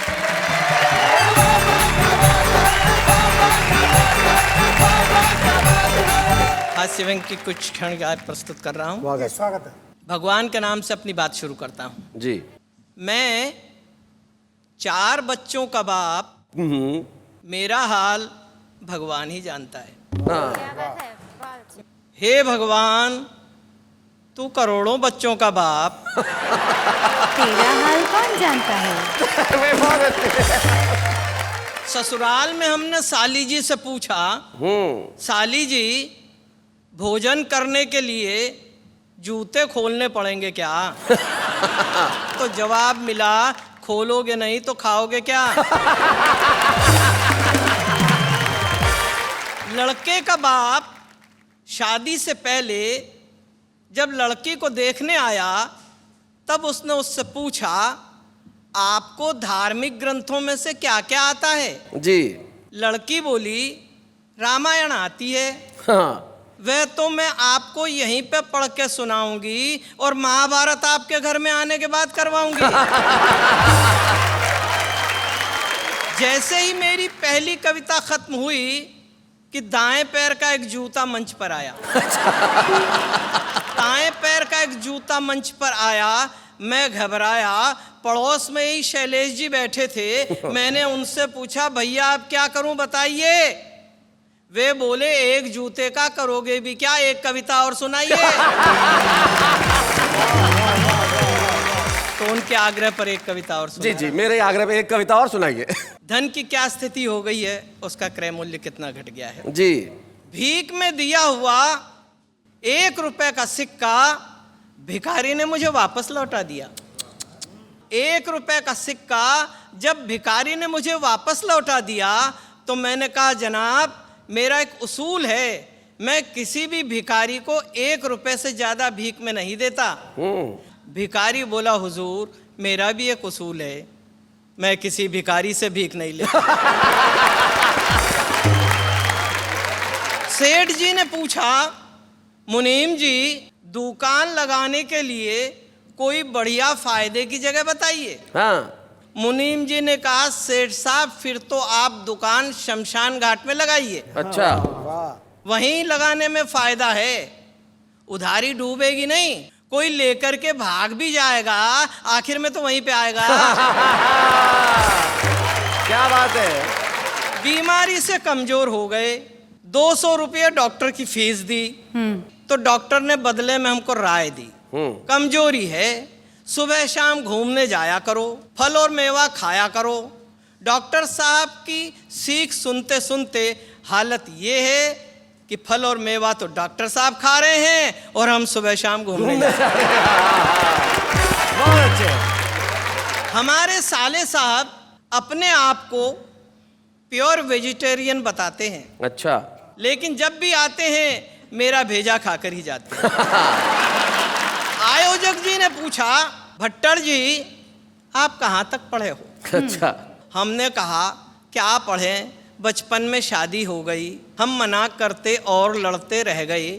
H: हास्य व्यंग की कुछ क्षण प्रस्तुत कर रहा हूँ।
Q: स्वागत है।
H: भगवान के नाम से अपनी बात शुरू करता हूँ।
A: जी।
H: मैं 4 बच्चों का बाप, मेरा हाल भगवान ही जानता है। हे भगवान, तू करोड़ों बच्चों का बाप,
B: तेरा हाल कौन जानता है?
H: ससुराल में हमने साली जी से पूछा, साली जी भोजन करने के लिए जूते खोलने पड़ेंगे क्या? तो जवाब मिला, खोलोगे नहीं तो खाओगे क्या? लड़के का बाप शादी से पहले जब लड़की को देखने आया, तब उसने उससे पूछा, आपको धार्मिक ग्रंथों में से क्या क्या आता है?
A: जी।
H: लड़की बोली, रामायण आती है।
A: हाँ।
H: वह तो मैं आपको यहीं पे पढ़ के सुनाऊंगी, और महाभारत आपके घर में आने के बाद करवाऊंगी। जैसे ही मेरी पहली कविता खत्म हुई कि दाएं पैर का एक जूता मंच पर आया। दाएं पैर का एक जूता मंच पर आया, मैं घबराया। पड़ोस में ही शैलेश जी बैठे थे, मैंने उनसे पूछा, भैया अब क्या करूं बताइए? वे बोले, एक जूते का करोगे भी क्या, एक कविता और सुनाइए। तो उनके आग्रह पर एक कविता और सुनाइए।
A: जी जी, मेरे आग्रह पर एक कविता और सुनाइए।
H: धन की क्या स्थिति हो गई है, उसका क्रय मूल्य कितना घट गया है।
A: जी।
H: भीख में दिया हुआ 1 रुपए का सिक्का भिखारी ने मुझे वापस लौटा दिया। 1 रुपए का सिक्का जब भिखारी ने मुझे वापस लौटा दिया, तो मैंने कहा, जनाब मेरा एक उसूल है, मैं किसी भी भिखारी को 1 रुपए से ज्यादा भीख में नहीं देता। भिखारी बोला, हुजूर मेरा भी एक उसूल है, मैं किसी भिखारी से भीख नहीं लेता। सेठ जी ने पूछा, मुनीम जी दुकान लगाने के लिए कोई बढ़िया फायदे की जगह बताइए।
A: हाँ।
H: मुनीम जी ने कहा सेठ साहब फिर तो आप दुकान शमशान घाट में लगाइए।
A: अच्छा।
H: वहीं लगाने में फायदा है, उधारी डूबेगी नहीं, कोई लेकर के भाग भी जाएगा आखिर में तो वहीं पे आएगा।
A: क्या बात है।
H: बीमारी से कमजोर हो गए, 200 रुपये डॉक्टर की फीस दी, तो डॉक्टर ने बदले में हमको राय दी, कमजोरी है, सुबह शाम घूमने जाया करो, फल और मेवा खाया करो। डॉक्टर साहब की सीख सुनते सुनते हालत ये है कि फल और मेवा तो डॉक्टर साहब खा रहे हैं और हम सुबह शाम घूमने जा रहे हैं।
A: बहुत अच्छे।
H: हमारे साले साहब अपने आप को प्योर वेजिटेरियन बताते हैं।
A: अच्छा।
H: लेकिन जब भी आते हैं मेरा भेजा खाकर ही जाते हैं। आयोजक जी ने पूछा, भट्टर जी आप कहाँ तक पढ़े हो?
A: अच्छा।
H: हमने कहा क्या पढ़ें, बचपन में शादी हो गई, हम मना करते और लड़ते रह गए,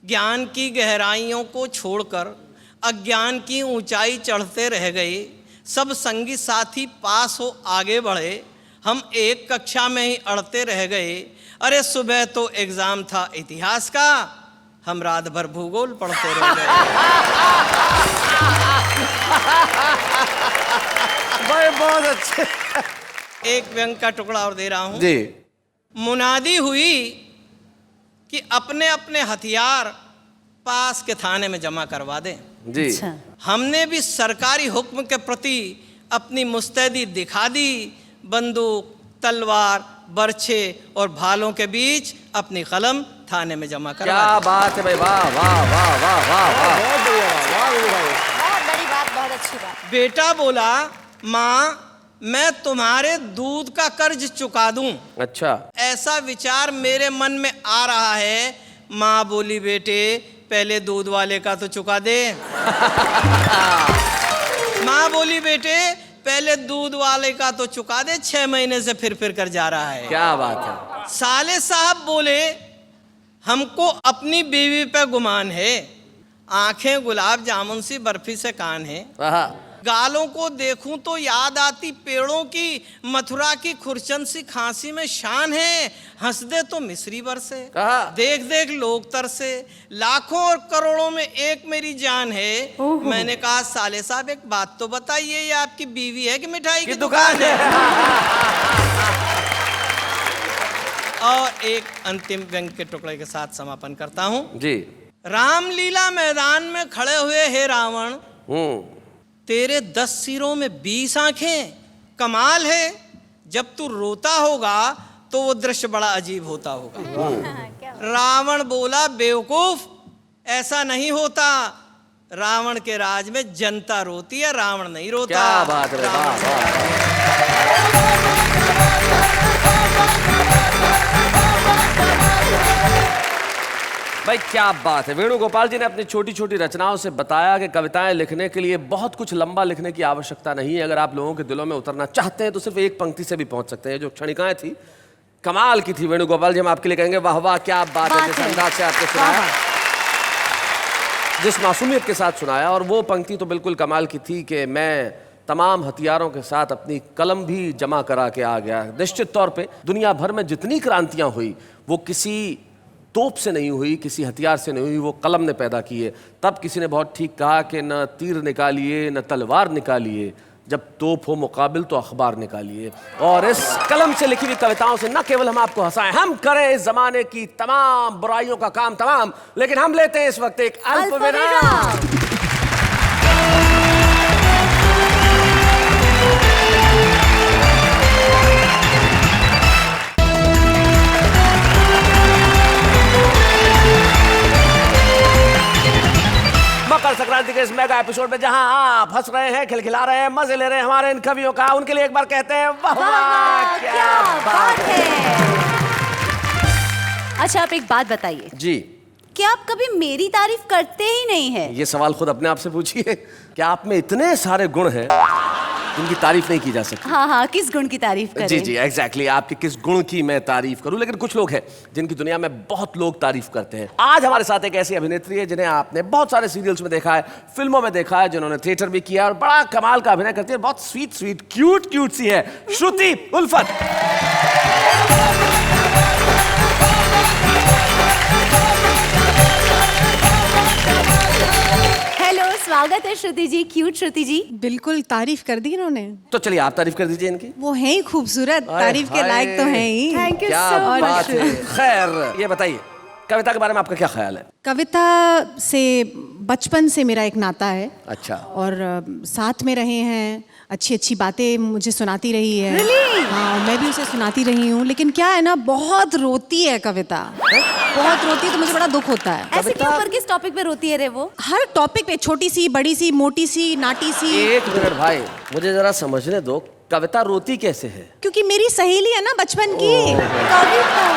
H: ज्ञान की गहराइयों को छोड़कर अज्ञान की ऊंचाई चढ़ते रह गए, सब संगी साथी पास हो आगे बढ़े, हम एक कक्षा में ही अड़ते रह गए, अरे सुबह तो एग्जाम था इतिहास का, हम रात भर भूगोल पढ़ते रह गए।
A: भाई बहुत अच्छे।
H: एक व्यंग का टुकड़ा और दे रहा हूं
A: जी।
H: मुनादी हुई कि अपने अपने हथियार पास के थाने में जमा करवा दें।
A: जी।
H: हमने भी सरकारी हुक्म के प्रति अपनी मुस्तैदी दिखा दी, बंदूक, तलवार, बर्छे और भालों के बीच अपनी कलम थाने में जमा करवा दी।
A: क्या बात है भाई, वाह वाह वाह वाह वाह वाह, बहुत बढ़िया, वाह
B: बहुत बड़ी बात, बहुत अच्छी बात।
H: बेटा बोला, माँ मैं तुम्हारे दूध का कर्ज चुका दूं।
A: अच्छा।
H: ऐसा विचार मेरे मन में आ रहा है। माँ बोली, बेटे पहले दूध वाले का तो चुका दे। माँ बोली, बेटे पहले दूध वाले का तो चुका दे, 6 महीने से फिर कर जा रहा है।
A: क्या बात है।
H: साले साहब बोले, हमको अपनी बीवी पे गुमान है, आंखें गुलाब जामुन सी बर्फी से कान है, गालों को देखूं तो याद आती पेड़ों की, मथुरा की खुरचन सी खांसी में शान है, हंस दे तो मिस्री बरसे, देख देख लोग तरसे, लाखों और करोड़ों में एक मेरी जान है। मैंने कहा साले साहब एक बात तो बताइए, ये आपकी बीवी है कि मिठाई की दुकान है? और एक अंतिम व्यंग के टुकड़े के साथ समापन करता हूं
A: जी।
H: रामलीला मैदान में खड़े हुए हे रावण, तेरे 10 सिरों में 20 आंखें, कमाल है, जब तू रोता होगा तो वो दृश्य बड़ा अजीब होता होगा। रावण बोला, बेवकूफ ऐसा नहीं होता, रावण के राज में जनता रोती है, रावण नहीं रोता।
A: क्या बात है, भाई क्या बात है। वेणुगोपाल जी ने अपनी छोटी छोटी रचनाओं से बताया कि कविताएं लिखने के लिए बहुत कुछ लंबा लिखने की आवश्यकता नहीं है। अगर आप लोगों के दिलों में उतरना चाहते हैं तो सिर्फ एक पंक्ति से भी पहुंच सकते हैं। जो क्षणिकाएं थी कमाल की थी वेणुगोपाल जी, हम आपके लिए कहेंगे वाह वाह क्या बात है, जिस अंदाज से आपने सुनाया, जिस मासूमियत के साथ सुनाया। और वो पंक्ति तो बिल्कुल कमाल की थी कि मैं तमाम हथियारों के साथ अपनी कलम भी जमा करा के आ गया। निश्चित तौर पे दुनिया भर में जितनी क्रांतियां हुई वो किसी तोप से नहीं हुई, किसी हथियार से नहीं हुई, वो कलम ने पैदा की है। तब किसी ने बहुत ठीक कहा कि न तीर निकालिए न तलवार निकालिए, जब तोप हो मुकाबिल तो अखबार निकालिए। और इस कलम से लिखी हुई कविताओं से न केवल हम आपको हंसाएं, हम करें इस जमाने की तमाम बुराइयों का काम तमाम, लेकिन हम लेते हैं इस वक्त एक अल्प विराम। मकर संक्रांति के इस मेगा एपिसोड में जहां आप हंस रहे हैं, खिलखिला रहे हैं, मजे ले रहे हैं हमारे इन कवियों का, उनके लिए एक बार कहते हैं वाह वाह क्या बात है।
B: अच्छा आप एक बात बताइए
A: जी,
B: क्या आप कभी मेरी तारीफ करते ही नहीं है?
A: ये सवाल खुद अपने आप से पूछिए। क्या आप में इतने सारे गुण हैं जिनकी तारीफ नहीं की जा सकती।
B: हाँ हाँ, किस गुण की तारीफ करें?
A: जी जी एग्जैक्टली, आपके किस गुण की मैं तारीफ करूं। लेकिन कुछ लोग हैं जिनकी दुनिया में बहुत लोग तारीफ करते हैं। आज हमारे साथ एक ऐसी अभिनेत्री है जिन्हें आपने बहुत सारे सीरियल्स में देखा है, फिल्मों में देखा है, जिन्होंने थिएटर भी किया और बड़ा कमाल का अभिनय करती है। बहुत स्वीट स्वीट क्यूट क्यूट सी है श्रुति उल्फत।
B: स्वागत है श्रुति जी, क्यूट श्रुति जी।
R: बिल्कुल तारीफ कर दी इन्होंने।
A: तो चलिए आप तारीफ कर दीजिए इनकी।
R: वो हैं ही खूबसूरत, तारीफ के लायक तो हैं ही।
B: थैंक यू
A: क्या
B: सो
A: बात
B: मच।
A: है। खैर ये बताइए कविता के बारे में आपका क्या ख्याल है?
R: कविता से बचपन से मेरा एक नाता है।
A: अच्छा।
R: और साथ में रहे हैं, अच्छी अच्छी बातें मुझे सुनाती रही है।
B: Really?
R: हाँ, मैं भी उसे सुनाती रही हूँ। लेकिन क्या है ना, बहुत रोती है कविता, बहुत रोती है, तो मुझे बड़ा दुख होता है।
B: ऐसे क्यों, पर किस टॉपिक पे रोती है रे वो?
R: हर टॉपिक पे, छोटी सी, बड़ी सी, मोटी सी, नाटी सी।
A: एक मिनट भाई, मुझे जरा समझने दो, कविता रोती कैसे है?
R: क्योंकि मेरी सहेली है ना बचपन की। कविता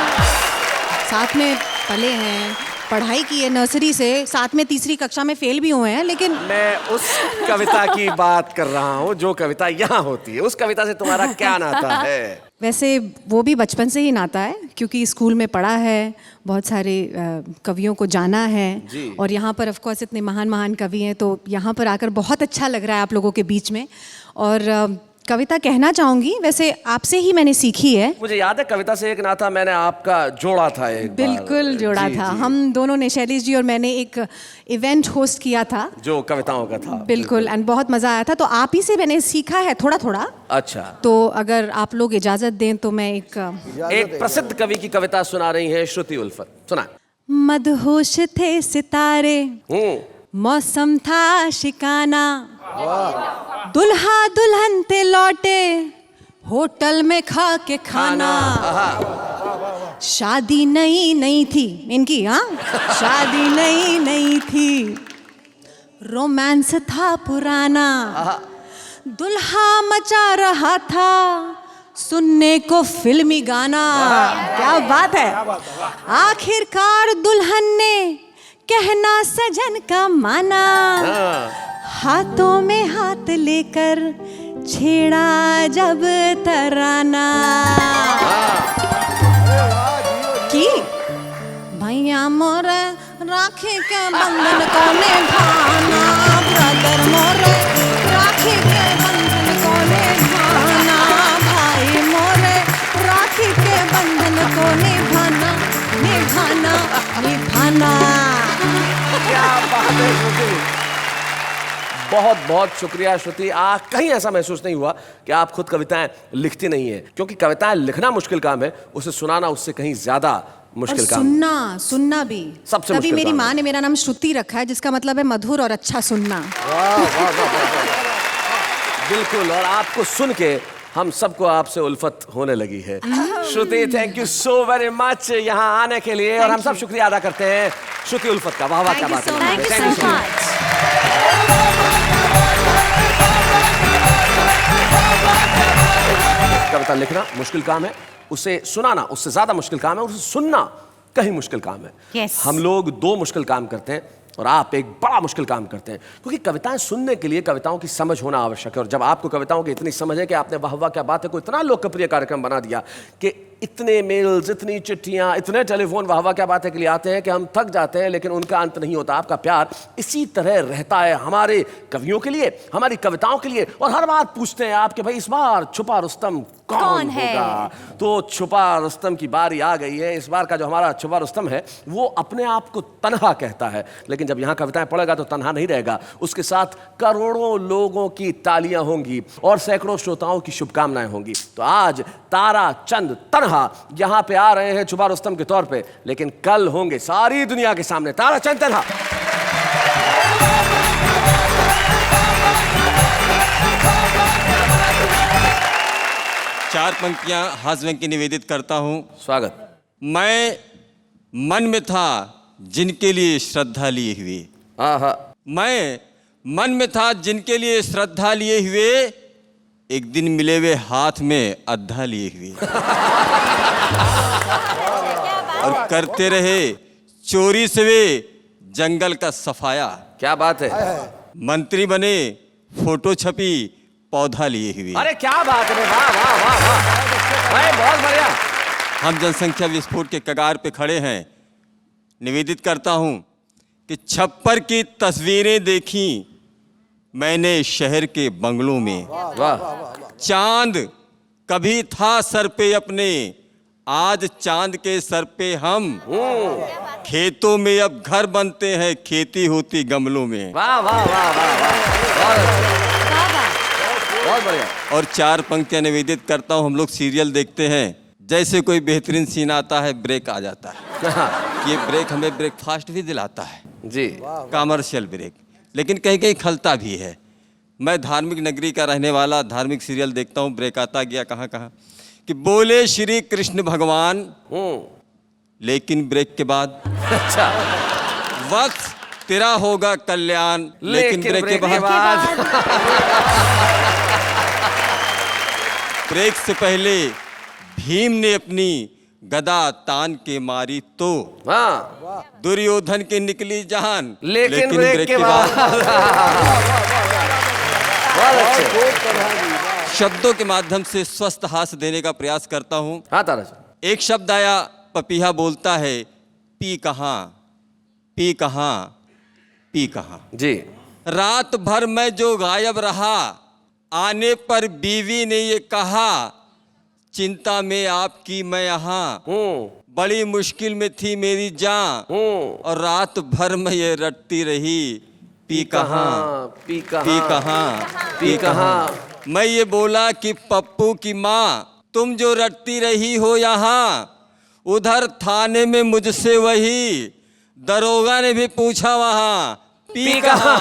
R: साथ में पले हैं, पढ़ाई की है नर्सरी से, साथ में तीसरी कक्षा में फेल भी हुए हैं। लेकिन
A: मैं उस कविता की बात कर रहा हूँ जो कविता यहाँ होती है। उस कविता से तुम्हारा क्या नाता है?
R: वैसे वो भी बचपन से ही नाता है, क्योंकि स्कूल में पढ़ा है, बहुत सारे कवियों को जाना है। और यहाँ पर ऑफ कोर्स इतने महान महान कवि हैं, तो यहाँ पर आकर बहुत अच्छा लग रहा है आप लोगों के बीच में। और कविता कहना चाहूंगी, वैसे आपसे ही मैंने सीखी है।
A: मुझे याद है कविता से एक नाता मैंने आपका जोड़ा था एक
R: बिल्कुल
A: बार।
R: जोड़ा
A: जी,
R: था।
A: जी।
R: हम दोनों ने, शैलेश जी और मैंने, एक इवेंट होस्ट किया था
A: जो कविताओं का था।
R: बिल्कुल, एंड बहुत मजा आया था। तो आप ही से मैंने सीखा है थोड़ा थोड़ा।
A: अच्छा।
R: तो अगर आप लोग इजाजत दें तो मैं
A: एक प्रसिद्ध कवि की कविता सुना रही है श्रुति उल्फत, सुना।
R: मदहोश थे सितारे, मौसम था शिकाना, दुल्हा दुल्हन थे लौटे, होटल में खा के खाना। शादी नई नई थी इनकी, हाँ शादी नई नई थी, रोमांस था पुराना, दुल्हा मचा रहा था सुनने को फिल्मी गाना। क्या बात है। आखिरकार दुल्हन ने कहना सजन का माना, हाथों में हाथ लेकर छेड़ा जब तराना कि भैया मोरे राखी के बंधन को निभाना, ब्रदर मोरे राखी के बंधन को निभाना, भाई मोरे राखी के बंधन को निभाना, निभाना, निभाना।
A: क्या बात है श्रुति, बहुत बहुत शुक्रिया श्रुति। कहीं ऐसा महसूस नहीं हुआ कि आप खुद कविताएं लिखती नहीं है, क्योंकि कविताएं लिखना मुश्किल काम है, उसे सुनाना उससे कहीं ज्यादा मुश्किल काम।
R: सुनना भी
A: सबसे
R: तभी
A: मुश्किल
R: मेरी
A: काम
R: माँ
A: है।
R: ने मेरा नाम श्रुति रखा है, जिसका मतलब है मधुर और अच्छा सुनना।
A: बिल्कुल, और आपको सुन के हम सबको आपसे उल्फत होने लगी है। Shruti, thank you so very much यहाँ आने के लिए, और हम सब शुक्रिया अदा करते हैं श्रुति उल्फत का। वाह वाह, क्या बात है।
B: Thank you so much.
A: कविता लिखना मुश्किल काम है, उसे सुनाना उससे ज्यादा मुश्किल काम है, और उसे सुनना कहीं मुश्किल काम है।
B: Yes.
A: हम लोग दो मुश्किल काम करते हैं और आप एक बड़ा मुश्किल काम करते हैं, क्योंकि कविताएं सुनने के लिए कविताओं की समझ होना आवश्यक है। और जब आपको कविताओं की इतनी समझ है कि आपने वाह वाह क्या बात है को इतना लोकप्रिय कार्यक्रम बना दिया कि इतने मेल्स, इतनी चिट्ठियां, इतने टेलीफोन वाह वाह क्या बात है के लिए आते हैं कि हम थक जाते हैं, लेकिन उनका अंत नहीं होता। आपका प्यार इसी तरह रहता है हमारे कवियों के लिए, हमारी कविताओं के लिए। और हर बार पूछते हैं आप कि भाई इस बार छुपा रुस्तम कौन होगा? तो छुपा रुस्तम की बारी आ गई है। इस बार का जो हमारा छुपा रुस्तम है वो अपने आप को तन्हा कहता है, लेकिन जब यहाँ कविताएं पढ़ेगा तो तन्हा नहीं रहेगा, उसके साथ करोड़ों लोगों की तालियां होंगी और सैकड़ों श्रोताओं की शुभकामनाएं होंगी। तो आज तारा चंद तन्हा यहाँ पे आ रहे हैं छुपा रुस्तम के तौर पे, लेकिन कल होंगे सारी दुनिया के सामने तारा चंद तन्हा।
S: चार पंक्तियां हाजवें की निवेदित करता हूं।
A: स्वागत।
S: मैं मन में था जिनके लिए श्रद्धा लिए हुए, मैं मन में था जिनके लिए श्रद्धा लिए हुए, एक दिन मिले वे हाथ में अद्धा लिए हुए, और करते रहे चोरी से वे जंगल का सफाया।
A: क्या बात है।
S: मंत्री बने, फोटो छपी, पौधा लिए हुए।
A: अरे क्या बात है, वाह वाह वाह वाह, भाई बहुत बढ़िया।
S: हम जनसंख्या विस्फोट के कगार पे खड़े हैं। निवेदित करता हूं कि छप्पर की तस्वीरें देखी मैंने शहर के बंगलों में। चांद कभी था सर पे अपने, आज चांद के सर पे हम। खेतों में अब घर बनते हैं, खेती होती गमलों में।
A: वाह वाह वाह वाह, बहुत बढ़िया।
S: और 4 पंक्तियां निवेदित करता हूं। हम लोग सीरियल देखते हैं, जैसे कोई बेहतरीन सीन आता है ब्रेक आ जाता है। ये ब्रेक हमें ब्रेकफास्ट भी दिलाता है
A: जी,
S: कमर्शियल ब्रेक, लेकिन कहीं कहीं खलता भी है। मैं धार्मिक नगरी का रहने वाला, धार्मिक सीरियल देखता हूँ, ब्रेक आता गया कहाँ कहाँ कि बोले श्री कृष्ण भगवान, लेकिन ब्रेक के बाद
A: अच्छा
S: वक्त तेरा होगा कल्याण, लेकिन ब्रेक के बाद ब्रेक से पहले भीम ने अपनी गदा तान के मारी तो दुर्योधन की निकली जान,
A: लेकिन ब्रेक के बाद।
S: शब्दों के माध्यम से स्वस्थ हास्य देने का प्रयास करता हूँ।
A: हाँ तारा।
S: एक शब्द आया, पपीहा बोलता है पी कहाँ, पी कहाँ, पी कहाँ।
A: जी।
S: रात भर मैं जो गायब रहा, आने पर बीवी ने ये कहा, चिंता में आपकी मैं यहाँ, बड़ी मुश्किल में थी मेरी जान, और रात भर मैं ये रटती रही, पी कहाँ,
A: पी कहाँ,
S: पी कहाँ,
A: पी कहाँ।
S: मैं ये बोला कि पप्पू की माँ, तुम जो रटती रही हो यहाँ, उधर थाने में मुझसे वही दरोगा ने भी पूछा वहाँ, पी कहाँ,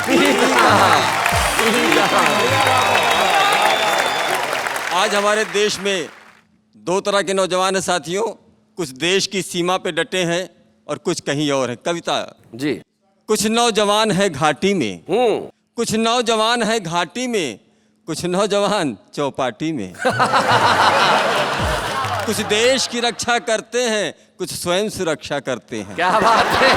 S: पी कहाँ, पी कहाँ। आज हमारे देश में 2 तरह के नौजवान हैं साथियों, कुछ देश की सीमा पे डटे हैं और कुछ कहीं और हैं। कविता
A: जी।
S: कुछ नौजवान है घाटी में, कुछ नौजवान है घाटी में, कुछ नौजवान चौपाटी में। कुछ देश की रक्षा करते हैं, कुछ स्वयं सुरक्षा करते हैं।
A: क्या बात है।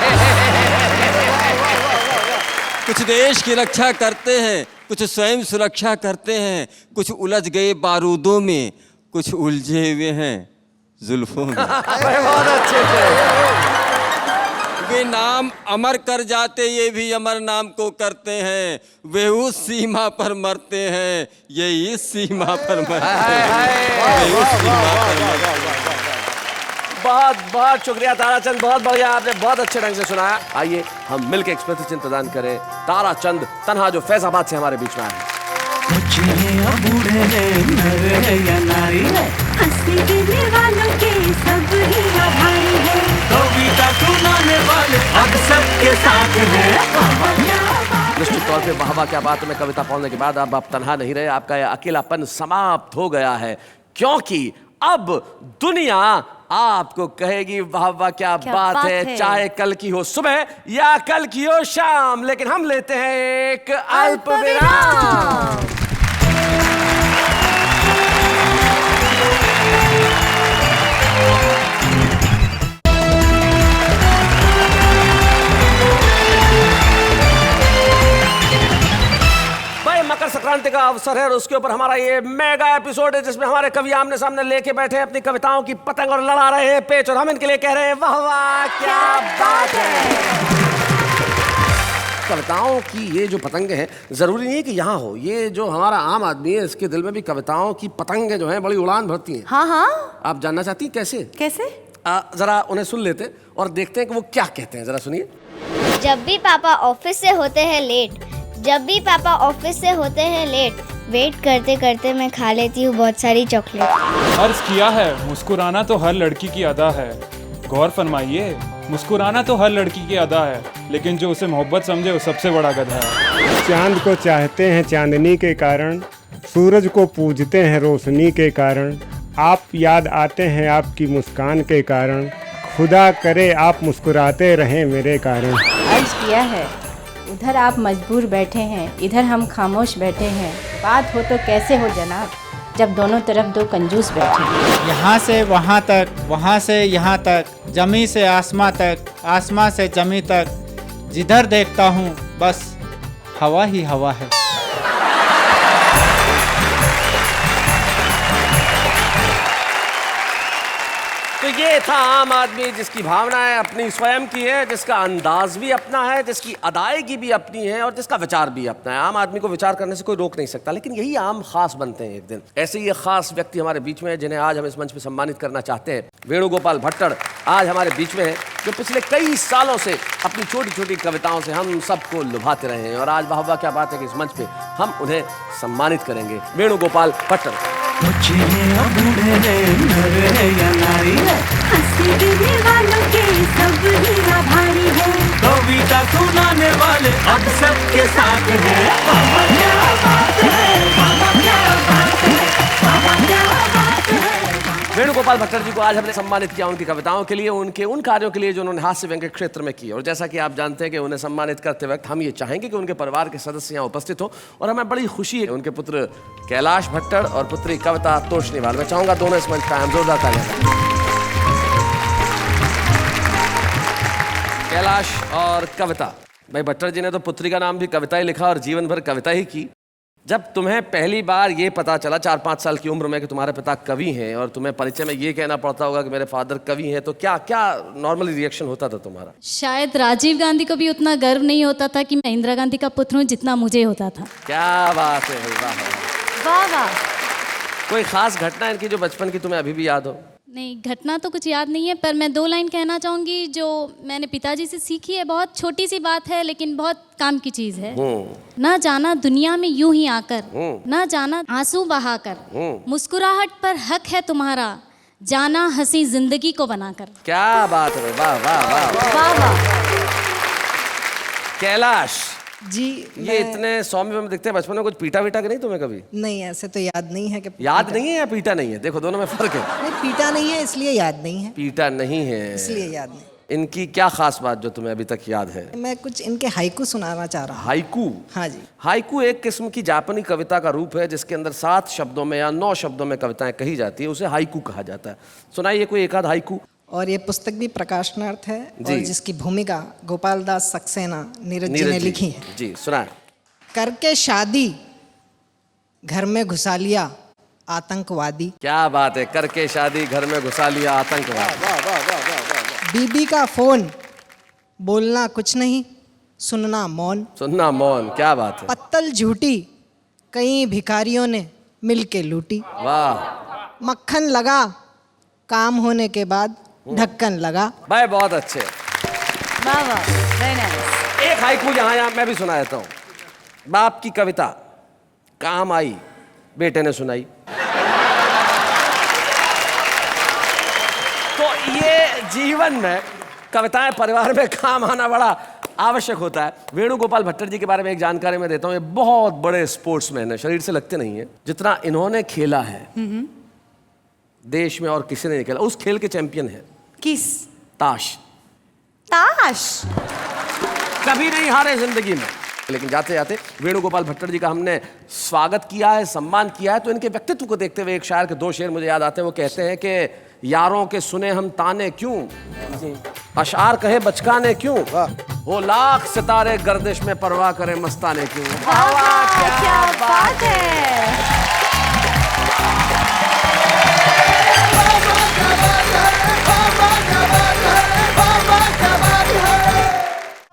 S: कुछ देश की रक्षा करते हैं, कुछ स्वयं सुरक्षा करते हैं, कुछ उलझ गए बारूदों में, कुछ उलझे हुए हैं जुल्फों में।
A: बहुत अच्छे से।
S: वे नाम अमर कर जाते, ये भी अमर नाम को करते हैं, वे उस सीमा पर मरते हैं, ये इस सीमा पर मरते हैं, वे उस सीमा पर मरते हैं।
A: बहुत बहुत शुक्रिया ताराचंद, बहुत बढ़िया, आपने बहुत अच्छे ढंग से सुनाया। आइए हम मिलकर एक प्रतिचिन्ह प्रदान करें। ताराचंद तन्हा जो फैजाबाद से हमारे बीच में आए हैं। निश्चित तौर पे वाह वाह क्या बात है। कविता पढ़ने के बाद अब आप तन्हा नहीं रहे, आपका यह अकेलापन समाप्त हो गया है, क्योंकि अब दुनिया आपको कहेगी वाह वाह क्या बात है, चाहे कल की हो सुबह या कल की हो शाम। लेकिन हम लेते हैं एक अल्प विराम। मकर संक्रांति का अवसर है और उसके ऊपर हमारा ये मेगा एपिसोड है, जिसमें हमारे कवि आमने सामने लेके बैठे हैं अपनी कविताओं की पतंग और लड़ा रहे हैं पेच, और हम इनके लिए कह रहे हैं वाह वाह क्या बात है। कविताओं की ये जो पतंगे हैं, जरूरी नहीं है कि यहाँ हो, ये जो हमारा आम आदमी है इसके दिल में भी कविताओं की पतंगे जो हैं बड़ी उड़ान भरती हैं।
B: हाँ हाँ।
A: आप जानना चाहती हैं कैसे?
B: कैसे?
A: जरा उन्हें सुन लेते और देखते हैं कि वो क्या कहते हैं, जरा सुनिए।
T: जब भी पापा ऑफिस से होते हैं लेट, जब भी पापा ऑफिस से होते हैं लेट, वेट करते करते मैं खा लेती हूँ बहुत सारी चॉकलेट।
N: अर्ज किया है मुस्कुराना तो हर लड़की की अदा है, गौर फरमाइए मुस्कुराना तो हर लड़की की अदा है, लेकिन जो उसे मोहब्बत समझे वो सबसे बड़ा गधा है।
I: चांद को चाहते हैं चांदनी के कारण, सूरज को पूजते हैं रोशनी के कारण, आप याद आते हैं आपकी मुस्कान के कारण, खुदा करे आप मुस्कुराते रहें मेरे कारण।
M: अर्ज किया है उधर आप मजबूर बैठे हैं, इधर हम खामोश बैठे हैं, बात हो तो कैसे हो जनाब जब दोनों तरफ दो कंजूस बैठे हैं।
H: यहाँ से वहाँ तक, वहाँ से यहाँ तक, जमी से आसमां तक, आसमां से जमी तक, जिधर देखता हूँ बस हवा ही हवा है।
A: ये था आम आदमी जिसकी भावनाएं अपनी स्वयं की है, जिसका अंदाज भी अपना है, जिसकी अदायगी भी अपनी है और जिसका विचार भी अपना है। आम आदमी को विचार करने से कोई रोक नहीं सकता, लेकिन यही आम खास बनते हैं एक दिन। ऐसे ही एक खास व्यक्ति हमारे बीच में है जिन्हें आज हम इस मंच पर सम्मानित करना चाहते हैं। वेणुगोपाल भट्टड़ आज हमारे बीच में है, जो पिछले कई सालों से अपनी छोटी छोटी कविताओं से हम सबको लुभाते रहे हैं और आज वाह क्या बात है कि इस मंच पे हम उन्हें सम्मानित करेंगे। वेणुगोपाल भट्टड़।
U: कविता सुनाने वाले अब सबके साथ
A: वेणुगोपाल भट्टड़ जी को आज हमने सम्मानित किया उनकी कविताओं के लिए, उनके उन कार्यों के लिए जो उन्होंने हास्य व्यंग्य के क्षेत्र में किए। और जैसा कि आप जानते हैं कि उन्हें सम्मानित करते वक्त हम ये चाहेंगे कि उनके परिवार के सदस्य यहाँ उपस्थित हो और हमें बड़ी खुशी है उनके पुत्र कैलाश भट्टड़ और पुत्री कविता तोषनीवाल। मैं चाहूंगा दोनों इस मंच पर हम जोरदार तालियां बजाएं। कैलाश और कविता। भाई भट्टड़ जी ने तो पुत्री का नाम भी कविता ही लिखा और जीवन भर कविता ही की। जब तुम्हें पहली बार ये पता चला 4-5 साल की उम्र में कि तुम्हारे पिता कवि हैं और तुम्हें परिचय में ये कहना पड़ता होगा कि मेरे फादर कवि हैं, तो क्या क्या नॉर्मली रिएक्शन होता था तुम्हारा?
J: शायद राजीव गांधी को भी उतना गर्व नहीं होता था कि मैं इंदिरा गांधी का पुत्र हूँ जितना मुझे होता था।
A: क्या बात है, वाह
B: वाह।
A: कोई खास घटना इनकी जो बचपन की तुम्हें अभी भी याद हो?
J: नहीं, घटना तो कुछ याद नहीं है, पर मैं 2 लाइन कहना चाहूँगी जो मैंने पिताजी से सीखी है। बहुत छोटी सी बात है लेकिन बहुत काम की चीज़ है। ना जाना दुनिया में यूं ही आकर, ना जाना आंसू बहाकर, मुस्कुराहट पर हक है तुम्हारा, जाना हंसी जिंदगी को बनाकर।
A: क्या बात है, वाह वाह वाह वाह। कैलाश
V: जी,
A: ये इतने सौम्य में दिखते हैं, बचपन में कुछ पीटा वीटा के नहीं तुम्हें कभी?
V: नहीं, ऐसे तो याद नहीं है कि
A: याद नहीं है या पीटा नहीं है? देखो दोनों में फर्क है।
V: नहीं, पीटा नहीं है इसलिए याद नहीं है।
A: पीटा नहीं है
V: इसलिए याद नहीं।
A: इनकी क्या खास बात जो तुम्हें अभी तक याद है?
V: मैं कुछ इनके हाइकू सुनाना चाह रहा हूँ।
A: हाइकू?
V: हाँ जी।
A: हाइकू एक किस्म की जापानी कविता का रूप है जिसके अंदर 7 शब्दों में या 9 शब्दों में कविताएं कही जाती है, उसे हाइकू कहा जाता है। सुनाइए कोई एक आध हाइकू।
V: और ये पुस्तक भी प्रकाशनार्थ है और जिसकी भूमिका गोपाल दास सक्सेना नीरज जी ने लिखी है।
A: जी सुनाए।
V: करके शादी घर में घुसा लिया आतंकवादी।
A: क्या बात है, करके शादी घर में घुसा लिया आतंकवादी।
V: बीबी का फोन बोलना कुछ नहीं, सुनना मौन।
A: सुनना मौन, क्या बात है।
V: पत्तल झूठी कई भिखारियों ने मिलके लूटी।
A: वाह।
V: मक्खन लगा काम होने के बाद ढक्कन लगा।
A: भाई बहुत अच्छे।
B: वाह वाह, वेरी नाइस।
A: एक हाइकू यहाँ मैं भी सुना देता हूँ। बाप की कविता काम आई, बेटे ने सुनाई। तो ये जीवन में कविताएं परिवार में काम आना बड़ा आवश्यक होता है। वेणुगोपाल भट्टड़ जी के बारे में एक जानकारी मैं देता हूँ। ये बहुत बड़े स्पोर्ट्समैन है, शरीर से लगते नहीं है। जितना इन्होंने खेला है देश में और किसी ने नहीं खेला। उस खेल के चैंपियन है।
B: किस?
A: ताश।
B: ताश
A: कभी नहीं हारे जिंदगी में। लेकिन जाते जाते वेणुगोपाल भट्टड़ जी का हमने स्वागत किया है, सम्मान किया है, तो इनके व्यक्तित्व को देखते हुए एक शायर के 2 शेर मुझे याद आते हैं। वो कहते हैं कि यारों के सुने हम ताने क्यों, अशार कहे बचकाने क्यों, वो लाख सितारे गर्दिश में परवाह करे मस्ताने क्यों।
B: क्या बात है।